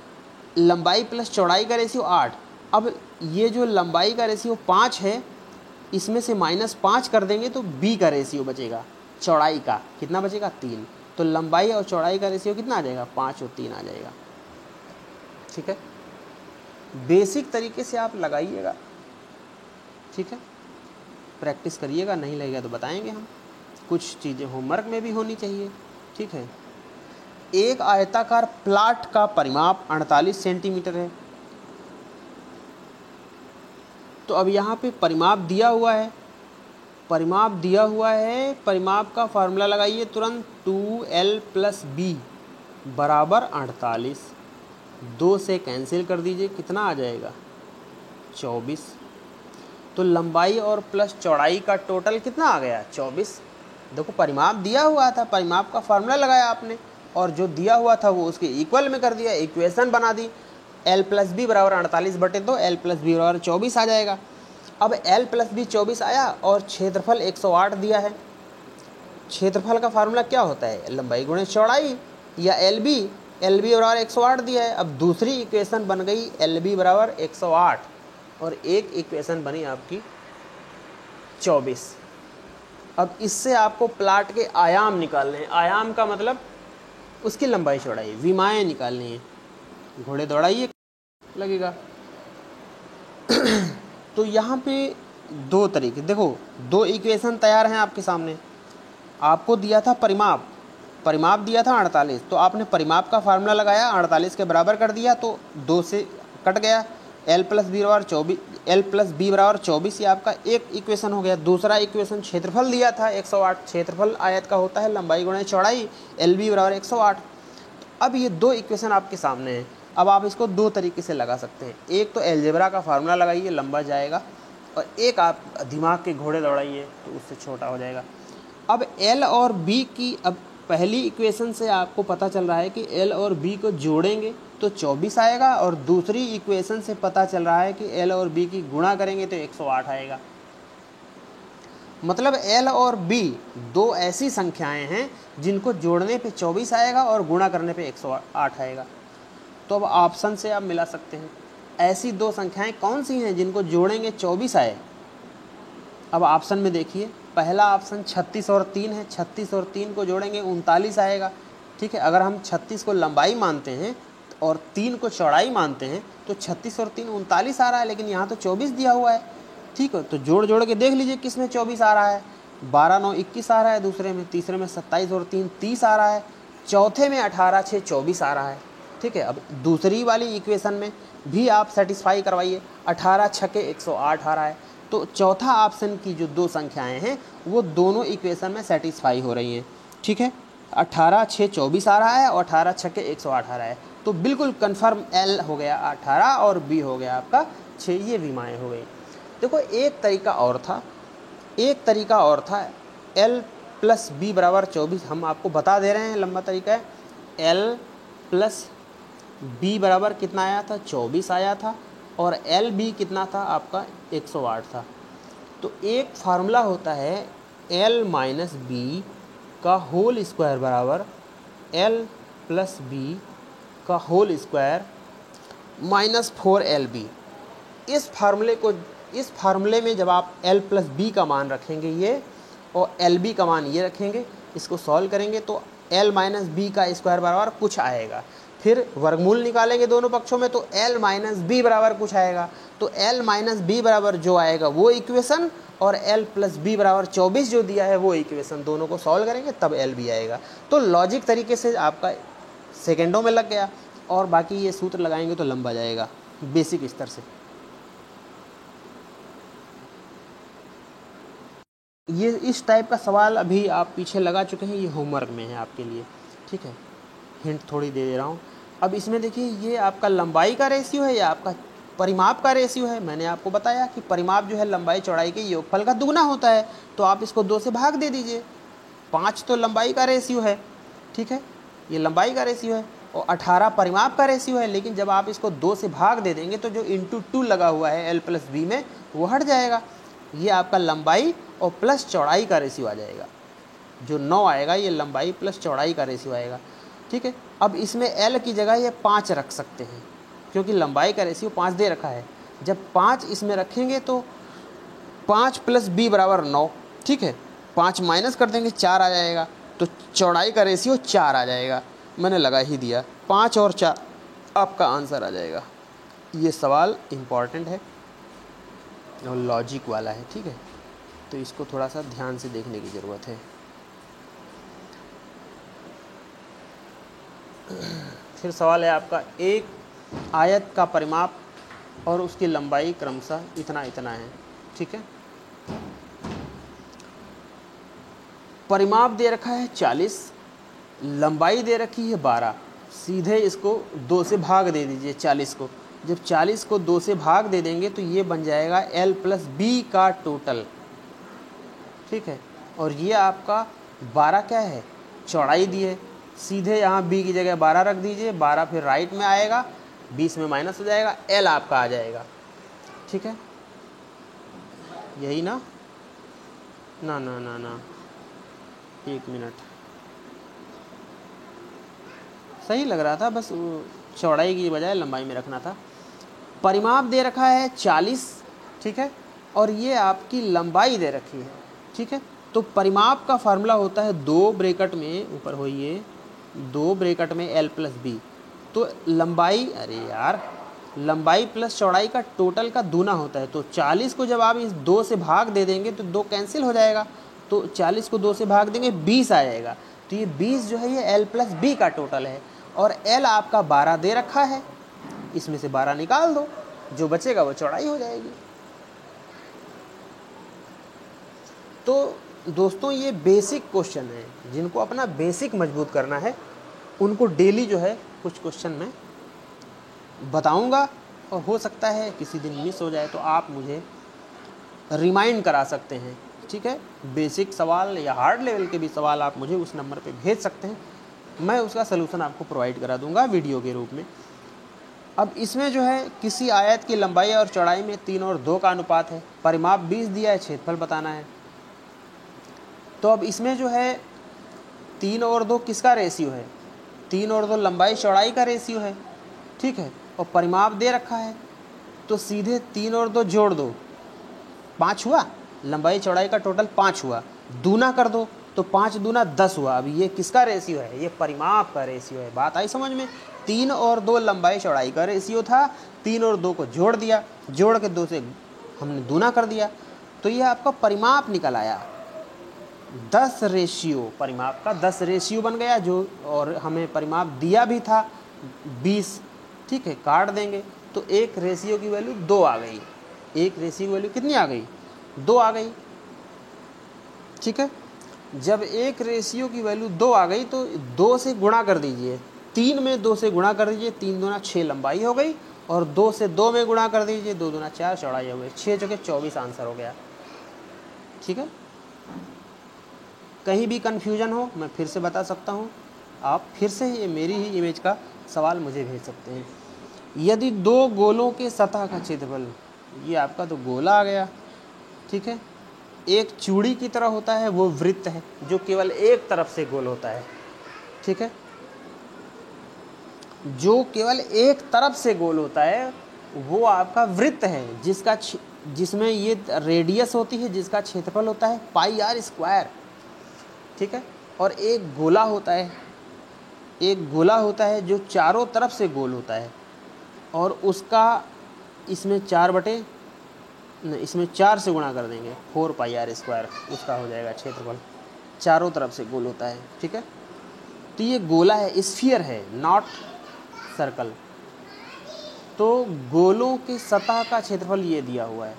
लंबाई प्लस चौड़ाई का रेशियो 8। अब ये जो लंबाई का रेशियो 5 है, इसमें से -5 कर देंगे तो B का रेशियो बचेगा, चौड़ाई का कितना बचेगा? 3। तो लंबाई और चौड़ाई का रेशियो कितना आ जाएगा? 5 और 3 आ जाएगा। ठीक है, बेसिक तरीके से आप लगाइएगा, ठीक है, प्रैक्टिस करिएगा, नहीं लगेगा तो बताएंगे हम। कुछ चीज़ें होमवर्क में भी होनी चाहिए, ठीक है। एक आयताकार प्लाट का परिमाप 48 सेंटीमीटर है। तो अब यहाँ पे परिमाप दिया हुआ है, परिमाप का फार्मूला लगाइए तुरंत, 2L + B बराबर 48। 2 से कैंसिल कर दीजिए, कितना आ जाएगा? 24। तो लंबाई और प्लस चौड़ाई का टोटल कितना आ गया? 24। देखो परिमाप दिया हुआ था, परिमाप का फार्मूला लगाया आपने, और जो दिया हुआ था वो उसके इक्वल में कर दिया, इक्वेशन बना दी। L + B बराबर 48/2, L + B बराबर 24 आ जाएगा। अब L + B 24 आया और क्षेत्रफल 108 दिया है। क्षेत्रफल का फार्मूला क्या होता है? लंबाई गुणे चौड़ाई, या LB बराबर 108 दिया है। अब दूसरी इक्वेशन बन गई LB बराबर 108, और एक इक्वेशन बनी आपकी 24। अब इससे आपको प्लाट के आयाम निकालने हैं। आयाम का मतलब उसकी लंबाई चौड़ाई, विमाएँ निकालनी है। घोड़े दौड़ाइए, लगेगा। तो यहाँ पे 2 तरीके, देखो 2 इक्वेशन तैयार हैं आपके सामने। आपको दिया था परिमाप दिया था 48, तो आपने परिमाप का फार्मूला लगाया, 48 के बराबर कर दिया, तो 2 से कट गया। L + B बराबर 24, ये आपका एक इक्वेशन हो गया। दूसरा इक्वेशन क्षेत्रफल दिया था 108, क्षेत्रफल आयत का होता है लंबाई गुणे चौड़ाई, LB बराबर 108। अब ये 2 इक्वेशन आपके सामने हैं। अब आप इसको 2 तरीके से लगा सकते हैं। एक तो अलजेब्रा का फार्मूला लगाइए, लंबा जाएगा, और एक आप दिमाग के घोड़े दौड़ाइए तो उससे छोटा हो जाएगा। अब L और B की, अब पहली इक्वेशन से आपको पता चल रहा है कि L और B को जोड़ेंगे तो 24 आएगा, और दूसरी इक्वेशन से पता चल रहा है कि L और B की गुणा करेंगे तो 108 आएगा। मतलब L और B 2 ऐसी संख्याएं हैं जिनको जोड़ने पे 24 आएगा और गुणा करने पे 108 आएगा। तो अब ऑप्शन से आप मिला सकते हैं। ऐसी 2 संख्याएं कौन सी हैं जिनको जोड़ेंगे 24 आए? अब ऑप्शन में देखिए, पहला ऑप्शन 36 और 3 है, 36 और 3 को जोड़ेंगे 39 आएगा। ठीक है, अगर हम 36 को लंबाई मानते हैं और 3 को चौड़ाई मानते हैं तो 36 और 3 39 आ रहा है, लेकिन यहाँ तो 24 दिया हुआ है। ठीक है, तो जोड़ जोड़ के देख लीजिए किस में 24 आ रहा है। 12 9 21 आ रहा है दूसरे में, तीसरे में 27 और 3 30 आ रहा है, चौथे में 18 6 24 आ रहा है। ठीक है, अब दूसरी वाली इक्वेशन में भी आप सेटिस्फाई करवाइए, 18 छके 108 आ रहा है। तो चौथा ऑप्शन की जो दो संख्याएं हैं वो दोनों इक्वेशन में सेटिस्फाई हो रही हैं। ठीक है, 18 6 24 आ रहा है और 18 छके 108 आ रहा है, तो बिल्कुल कन्फर्म एल हो गया 18 और बी हो गया आपका 6, ये विमाएँ हो गई। देखो एक तरीका और था, एल प्लस बी बराबर 24, हम आपको बता दे रहे हैं लंबा तरीका है। एल प्लस बी बराबर कितना आया था, 24 आया था, और एल बी कितना था आपका 108 था। तो एक फार्मूला होता है एल माइनस बी का होल स्क्वायर बराबर एल प्लस बी का होल स्क्वायर माइनस 4LB। इस फार्मूले में जब आप l प्लस बी का मान रखेंगे ये और LB का मान ये रखेंगे, इसको सॉल्व करेंगे तो l माइनस बी का स्क्वायर बराबर कुछ आएगा। फिर वर्गमूल निकालेंगे दोनों पक्षों में तो l माइनस बी बराबर कुछ आएगा। तो l माइनस बी बराबर जो आएगा वो इक्वेशन, और l प्लस बी बराबर 24 जो दिया है वो इक्वेशन, दोनों को सॉल्व करेंगे तब LB आएगा। तो लॉजिक तरीके से आपका सेकेंडों में लग गया, और बाकी ये सूत्र लगाएंगे तो लंबा जाएगा बेसिक स्तर से। ये इस टाइप का सवाल अभी आप पीछे लगा चुके हैं, ये होमवर्क में है आपके लिए। ठीक है, हिंट थोड़ी दे रहा हूँ। अब इसमें देखिए ये आपका लंबाई का रेशियो है या आपका परिमाप का रेशियो है। मैंने आपको बताया कि परिमाप जो है लंबाई चौड़ाई के योगफल का दुगना होता है, तो आप इसको 2 से भाग दे दीजिए। 5 तो लंबाई का रेशियो है, ठीक है, ये लंबाई का रेशियो है, और 18 परिमाप का रेशियो है। लेकिन जब आप इसको 2 से भाग दे देंगे तो जो इंटू 2 लगा हुआ है l प्लस बी में वो हट जाएगा। ये आपका लंबाई और प्लस चौड़ाई का रेशियो आ जाएगा। जो 9 आएगा ये लंबाई प्लस चौड़ाई का रेशियो आएगा। ठीक है, अब इसमें l की जगह ये 5 रख सकते हैं, क्योंकि लंबाई का रेशियो 5 दे रखा है। जब 5 इसमें रखेंगे तो 5 प्लस बी बराबर 9। ठीक है, 5 माइनस कर देंगे 4 आ जाएगा, तो चौड़ाई का रेशियो 4 आ जाएगा। मैंने लगा ही दिया, 5 और 4 आपका आंसर आ जाएगा। ये सवाल इम्पॉर्टेंट है और लॉजिक वाला है। ठीक है, तो इसको थोड़ा सा ध्यान से देखने की ज़रूरत है। फिर सवाल है आपका, एक आयत का परिमाप और उसकी लंबाई क्रमशः इतना इतना है। ठीक है, परिमाप दे रखा है 40, लंबाई दे रखी है 12। सीधे इसको 2 से भाग दे दीजिए 40 को। जब 40 को 2 से भाग दे देंगे तो ये बन जाएगा l प्लस बी का टोटल। ठीक है, और ये आपका 12 क्या है, चौड़ाई दी है। सीधे यहाँ b की जगह 12 रख दीजिए, 12 फिर राइट में आएगा, 20 में माइनस हो जाएगा, l आपका आ जाएगा। ठीक है, यही ना, ना ना ना ना 1 मिनट, सही लग रहा था, बस चौड़ाई की बजाय लंबाई में रखना था। परिमाप दे रखा है 40, ठीक है, और ये आपकी लंबाई दे रखी है। ठीक है, तो परिमाप का फार्मूला होता है 2 ब्रैकेट में, ऊपर होइए, 2 ब्रैकेट में l प्लस बी। तो लंबाई, अरे यार, लंबाई प्लस चौड़ाई का टोटल का दूना होता है। तो 40 को जब आप इस 2 से भाग दे देंगे तो 2 कैंसिल हो जाएगा, तो 40 को 2 से भाग देंगे 20 आ जाएगा। तो ये 20 जो है ये l प्लस बी का टोटल है, और l आपका 12 दे रखा है, इसमें से 12 निकाल दो, जो बचेगा वो चौड़ाई हो जाएगी। तो दोस्तों ये बेसिक क्वेश्चन है, जिनको अपना बेसिक मजबूत करना है उनको डेली जो है कुछ क्वेश्चन मैं बताऊंगा, और हो सकता है किसी दिन मिस हो जाए तो आप मुझे रिमाइंड करा सकते हैं। ठीक है, बेसिक सवाल या हार्ड लेवल के भी सवाल आप मुझे उस नंबर पे भेज सकते हैं, मैं उसका सलूशन आपको प्रोवाइड करा दूंगा वीडियो के रूप में। अब इसमें जो है किसी आयत की लंबाई और चौड़ाई में 3 और 2 का अनुपात है, परिमाप 20 दिया है, क्षेत्रफल बताना है। तो अब इसमें जो है 3 और 2 किसका रेशियो है, 3 और 2 लंबाई चौड़ाई का रेशियो है। ठीक है, और परिमाप दे रखा है, तो सीधे 3 और 2 जोड़ दो, 5 हुआ, लंबाई चौड़ाई का टोटल 5 हुआ, दूना कर दो तो 5 दूना 10 हुआ। अब ये किसका रेशियो है? ये परिमाप का रेशियो है। बात आई समझ में? 3 और 2 लंबाई चौड़ाई का रेशियो था, 3 और 2 को जोड़ दिया, जोड़ के 2 से हमने दूना कर दिया, तो ये आपका परिमाप निकल आया 10 रेशियो, परिमाप का 10 रेशियो बन गया। जो और हमें परिमाप दिया भी था 20, ठीक है, काट देंगे तो एक रेशियो की वैल्यू 2 आ गई। एक रेशियो की वैल्यू कितनी आ गई? 2 आ गई, ठीक है। जब एक रेशियो की वैल्यू 2 आ गई तो 2 से गुणा कर दीजिए, 3 में 2 से गुणा कर दीजिए, 3 दूना 6 लंबाई हो गई, और 2 से 2 में गुणा कर दीजिए, 2 दूना 4 चौड़ाई हो गई, 6 चौके 24 आंसर हो गया, ठीक है। कहीं भी कन्फ्यूजन हो मैं फिर से बता सकता हूँ, आप फिर से ये मेरी ही इमेज का सवाल मुझे भेज सकते हैं। यदि 2 गोलों के सतह का क्षेत्रफल, ये आपका तो गोला आ गया, ठीक है, एक चूड़ी की तरह होता है, वो वृत्त है जो केवल एक तरफ से गोल होता है, ठीक है, जो केवल एक तरफ से गोल होता है वो आपका वृत्त है, जिसमें ये रेडियस होती है, जिसका क्षेत्रफल होता है पाई आर स्क्वायर, ठीक है। और एक गोला होता है, एक गोला होता है जो चारों तरफ से गोल होता है, और उसका इसमें 4 से गुणा कर देंगे, 4 पाई आर स्क्वायर उसका हो जाएगा क्षेत्रफल, चारों तरफ से गोल होता है, ठीक है। तो ये गोला है, स्फीयर है, नॉट सर्कल। तो गोलों की सतह का क्षेत्रफल ये दिया हुआ है,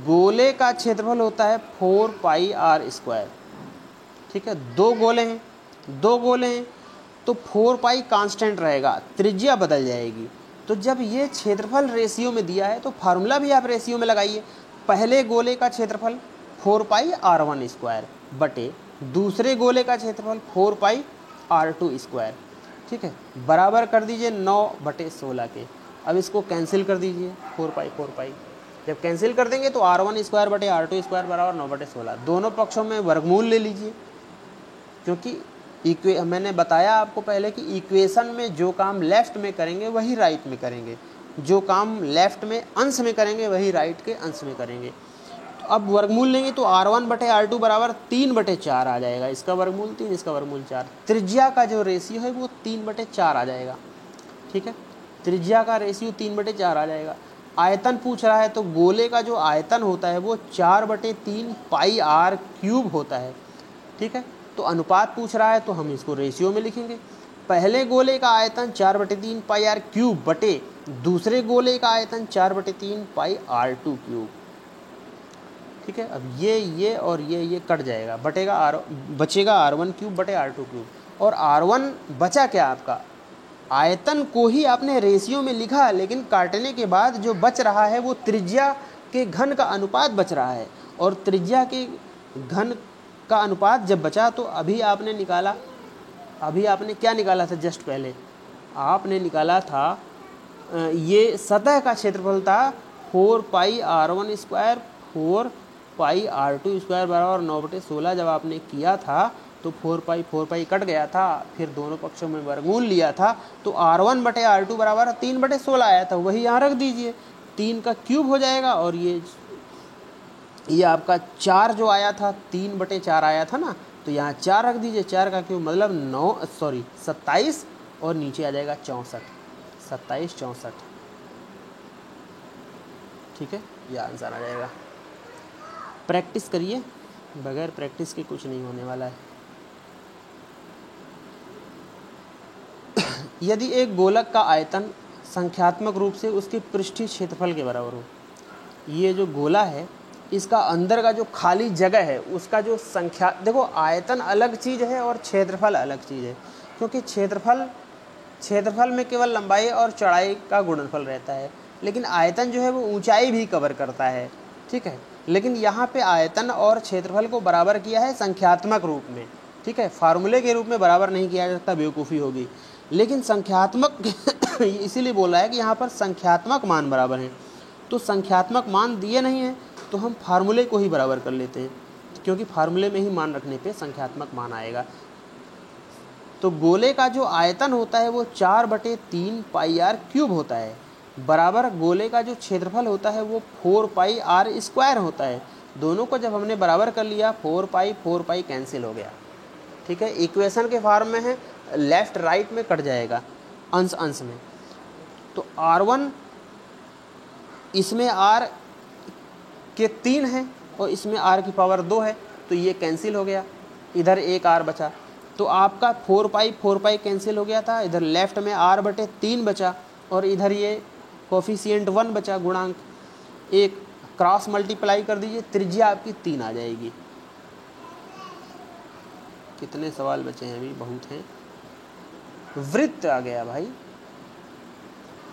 गोले का क्षेत्रफल होता है 4 पाई आर स्क्वायर, ठीक है। 2 गोले हैं तो 4 पाई कांस्टेंट रहेगा, त्रिज्या बदल जाएगी। तो जब ये क्षेत्रफल रेशियो में दिया है तो फार्मूला भी आप रेशियो में लगाइए। पहले गोले का क्षेत्रफल 4 पाई r1 स्क्वायर बटे दूसरे गोले का क्षेत्रफल 4 पाई r2 स्क्वायर, ठीक है, बराबर कर दीजिए 9/16 के। अब इसको कैंसिल कर दीजिए, 4 पाई जब कैंसिल कर देंगे तो r1 स्क्वायर बटे r2 स्क्वायर बराबर 9/16। दोनों पक्षों में वर्गमूल ले लीजिए, क्योंकि मैंने बताया आपको पहले कि इक्वेशन में जो काम लेफ्ट में करेंगे वही राइट में करेंगे, जो काम लेफ्ट में अंश में करेंगे वही राइट के अंश में करेंगे। तो अब वर्गमूल लेंगे तो r1 बटे r2 बराबर 3/4 आ जाएगा, इसका वर्गमूल 3, इसका वर्गमूल 4। त्रिज्या का जो रेशियो है वो 3/4 आ जाएगा, ठीक है, त्रिज्या का रेशियो 3/4 आ जाएगा। आयतन पूछ रहा है तो गोले का जो आयतन होता है वो 4/3 पाई r क्यूब होता है, ठीक है। तो अनुपात पूछ रहा है तो हम इसको रेशियो में लिखेंगे। पहले गोले का आयतन 4/3 पाई r क्यूब बटे दूसरे गोले का आयतन 4/3 पाई r2 क्यूब, ठीक है। अब ये और ये कट जाएगा, बचेगा r1 क्यूब बटे r2 क्यूब। और r1 बचा क्या आपका? आयतन को ही आपने रेशियो में लिखा, लेकिन काटने के बाद जो बच रहा है वो त्रिज्या के घन का अनुपात बच रहा है। और त्रिज्या के घन का अनुपात जब बचा तो अभी आपने क्या निकाला था? जस्ट पहले आपने निकाला था, ये सतह का क्षेत्रफल था 4 पाई r1 स्क्वायर 4 पाई r2 स्क्वायर बराबर 9/16। जब आपने किया था तो 4 पाई कट गया था, फिर दोनों पक्षों में वर्गमूल लिया था तो r1 बटे r2 बराबर 3/16 आया था, वही यहाँ रख दीजिए, 3 का क्यूब हो जाएगा। और ये आपका 4 जो आया था 3/4 आया था ना, तो यहाँ 4 रख दीजिए, 4 का क्यूब मतलब 27, और नीचे आ जाएगा 64, 27 64, ठीक है, ये आंसर आ जाएगा। प्रैक्टिस करिए, बगैर प्रैक्टिस के कुछ नहीं होने वाला है। यदि एक गोलक का आयतन संख्यात्मक रूप से उसके पृष्ठीय क्षेत्रफल के बराबर हो, ये जो गोला है इसका अंदर का जो खाली जगह है उसका जो संख्या, देखो आयतन अलग चीज़ है और क्षेत्रफल अलग चीज़ है, क्योंकि क्षेत्रफल में केवल लंबाई और चौड़ाई का गुणनफल रहता है, लेकिन आयतन जो है वो ऊंचाई भी कवर करता है, ठीक है। लेकिन यहाँ पे आयतन और क्षेत्रफल को बराबर किया है संख्यात्मक रूप में, ठीक है, फार्मूले के रूप में बराबर नहीं किया जा सकता, बेवकूफ़ी होगी। लेकिन संख्यात्मक इसीलिए बोला है कि यहाँ पर संख्यात्मक मान बराबर हैं, तो संख्यात्मक मान दिए नहीं हैं तो हम फार्मूले को ही बराबर कर लेते हैं, क्योंकि फार्मूले में ही मान रखने पे संख्यात्मक मान आएगा। तो गोले का जो आयतन होता है वो 4/3 पाई r क्यूब होता है, बराबर गोले का जो क्षेत्रफल होता है वो 4 पाई r स्क्वायर होता है। दोनों को जब हमने बराबर कर लिया 4 पाई कैंसिल हो गया, ठीक है। इक्वेशन के फॉर्म में है, लेफ्ट राइट में कट जाएगा अंश अंश में। तो R1 इसमें R के 3 है और इसमें R की पावर 2 है, तो ये कैंसिल हो गया, इधर एक R बचा। तो आपका 4 पाई कैंसिल हो गया था, इधर लेफ्ट में R/3 बचा और इधर ये कोफिशिएंट 1 बचा, गुणांक 1। क्रॉस मल्टीप्लाई कर दीजिए, त्रिज्या आपकी 3 आ जाएगी। कितने सवाल बचे हैं अभी? बहुत हैं। वृत्त आ गया भाई।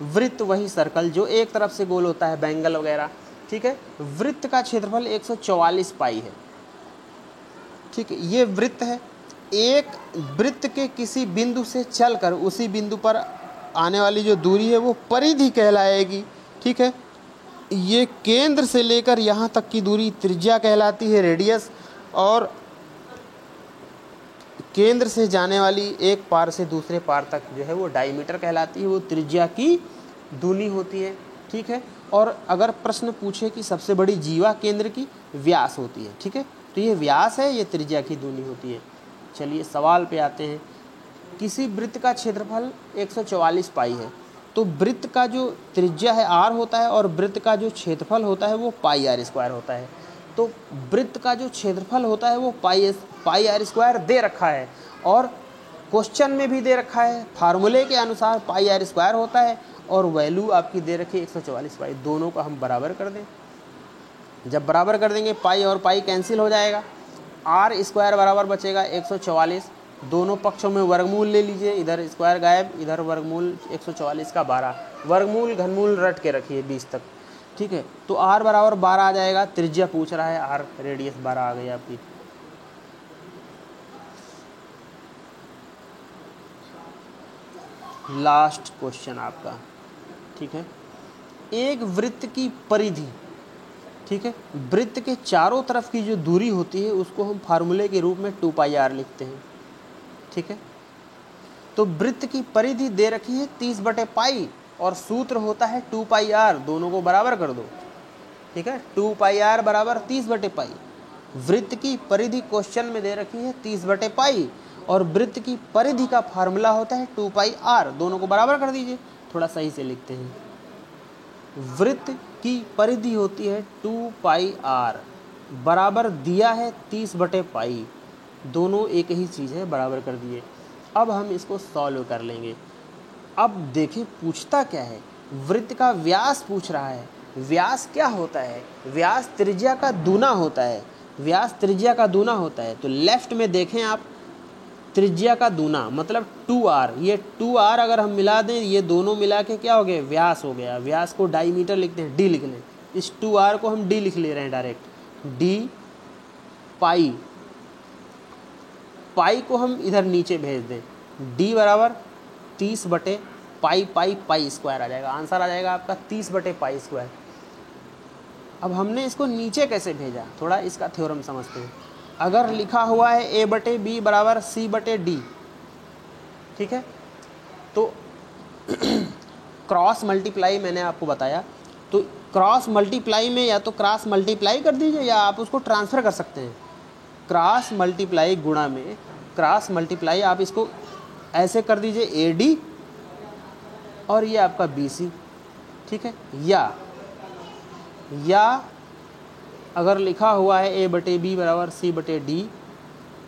वृत्त वही सर्कल जो एक तरफ से गोल होता है, बैंगल वगैरह, ठीक है। वृत्त का क्षेत्रफल 144 पाई है, ठीक है। ये वृत्त है। एक वृत्त के किसी बिंदु से चलकर उसी बिंदु पर आने वाली जो दूरी है वो परिधि कहलाएगी, ठीक है। ये केंद्र से लेकर यहाँ तक की दूरी त्रिज्या कहलाती है, रेडियस। और केंद्र से जाने वाली एक पार से दूसरे पार तक जो है वो डायमीटर कहलाती है, वो त्रिज्या की दूनी होती है, ठीक है। और अगर प्रश्न पूछे कि सबसे बड़ी जीवा केंद्र की व्यास होती है, ठीक है, तो ये व्यास है, ये त्रिज्या की दूनी होती है। चलिए सवाल पे आते हैं। किसी वृत्त का क्षेत्रफल 144 पाई है, तो वृत्त का जो त्रिज्या है r होता है और वृत्त का जो क्षेत्रफल होता है वो पाई r स्क्वायर होता है। तो वृत्त का जो क्षेत्रफल होता है वो पाई r स्क्वायर दे रखा है और क्वेश्चन में भी दे रखा है, फार्मूले के अनुसार पाई r स्क्वायर होता है और वैल्यू आपकी दे रखी है 144 पाई। दोनों का हम बराबर कर दें। जब बराबर कर देंगे पाई और पाई कैंसिल हो जाएगा, r स्क्वायर बराबर बचेगा 144। दोनों पक्षों में वर्गमूल ले लीजिए, इधर स्क्वायर गायब, इधर वर्गमूल 144 का 12, वर्गमूल घनमूल रट के रखिए 20 तक, ठीक है। तो r बराबर 12 आ जाएगा। त्रिज्या पूछ रहा है, r रेडियस 12 आ गई आपकी। लास्ट क्वेश्चन आपका, ठीक है। एक वृत्त की परिधि, ठीक है, वृत्त के चारों तरफ की जो दूरी होती है उसको हम फार्मूले के रूप में 2 पाई r लिखते हैं, ठीक है। तो वृत्त की परिधि दे रखी है 30/पाई और सूत्र होता है 2 पाई r। दोनों को बराबर कर दो, ठीक है। 2 पाई r बराबर 30/पाई। वृत्त की परिधि क्वेश्चन में दे रखी है 30/पाई और वृत्त की परिधि का फार्मूला होता है 2 पाई r। दोनों को बराबर कर दीजिए। थोड़ा सही से लिखते हैं। वृत्त की परिधि होती है 2 पाई r, बराबर दिया है 30/पाई। दोनों एक ही चीज़ है, बराबर कर दिए। अब हम इसको सॉल्व कर लेंगे। अब देखिए पूछता क्या है, वृत्त का व्यास पूछ रहा है। व्यास क्या होता है? व्यास त्रिज्या का दूना होता है। व्यास त्रिज्या का दूना होता है। तो लेफ्ट में देखें आप, त्रिज्या का दूना मतलब 2r। ये 2r अगर हम मिला दें, ये दोनों मिला के क्या हो गया? व्यास हो गया। व्यास को डायमीटर लिखते हैं, d लिख लें। इस 2r को हम d लिख ले रहे हैं डायरेक्ट। d पाई, पाई को हम इधर नीचे भेज दें। d बराबर 30/पाई, पाई स्क्वायर आ जाएगा। आंसर आ जाएगा आपका 30/पाई स्क्वायर। अब हमने इसको नीचे कैसे भेजा, थोड़ा इसका थ्योरम समझते हैं। अगर लिखा हुआ है a/b बराबर c/d, ठीक है, तो क्रॉस मल्टीप्लाई मैंने आपको बताया। तो क्रॉस मल्टीप्लाई में या तो क्रॉस मल्टीप्लाई कर दीजिए या आप उसको ट्रांसफ़र कर सकते हैं। क्रॉस मल्टीप्लाई गुणा में क्रॉस मल्टीप्लाई आप इसको ऐसे कर दीजिए AD और ये आपका BC, ठीक है। या अगर लिखा हुआ है a/b बराबर c/d,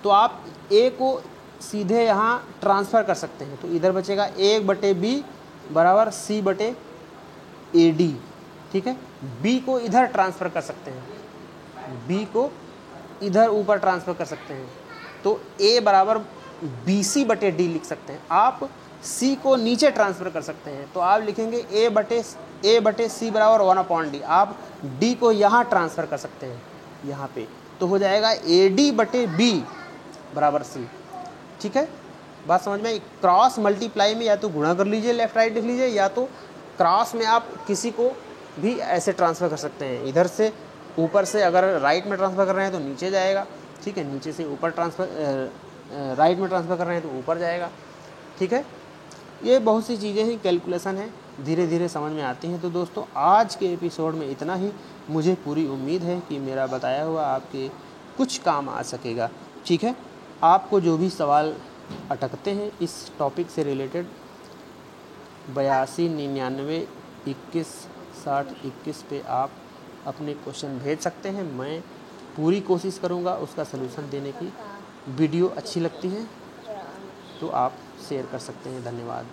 तो आप a को सीधे यहाँ ट्रांसफ़र कर सकते हैं। तो इधर बचेगा 1/b बराबर c/ad, ठीक है। b को इधर ट्रांसफ़र कर सकते हैं, b को इधर ऊपर ट्रांसफ़र कर सकते हैं। तो a बराबर bc/d लिख सकते हैं। आप c को नीचे ट्रांसफ़र कर सकते हैं। तो आप लिखेंगे a/c बराबर 1/d। आप d को यहाँ ट्रांसफ़र कर सकते हैं, यहाँ पे। तो हो जाएगा AD/b बराबर c, ठीक है। बात समझ में? क्रॉस मल्टीप्लाई में या तो गुणा कर लीजिए, लेफ्ट राइट लिख लीजिए, या तो क्रॉस में आप किसी को भी ऐसे ट्रांसफ़र कर सकते हैं। इधर से ऊपर से अगर राइट में ट्रांसफ़र कर रहे हैं तो नीचे जाएगा, ठीक है। नीचे से ऊपर ट्रांसफ़र, राइट में ट्रांसफ़र कर रहे हैं तो ऊपर जाएगा, ठीक है। ये बहुत सी चीज़ें हैं, कैलकुलेशन है, धीरे धीरे समझ में आती हैं। तो दोस्तों आज के एपिसोड में इतना ही। मुझे पूरी उम्मीद है कि मेरा बताया हुआ आपके कुछ काम आ सकेगा। ठीक है, आपको जो भी सवाल अटकते हैं इस टॉपिक से रिलेटेड 8299216021 पे आप अपने क्वेश्चन भेज सकते हैं। मैं पूरी कोशिश करूँगा उसका सलूशन देने की। वीडियो अच्छी लगती है तो आप शेयर कर सकते हैं। धन्यवाद।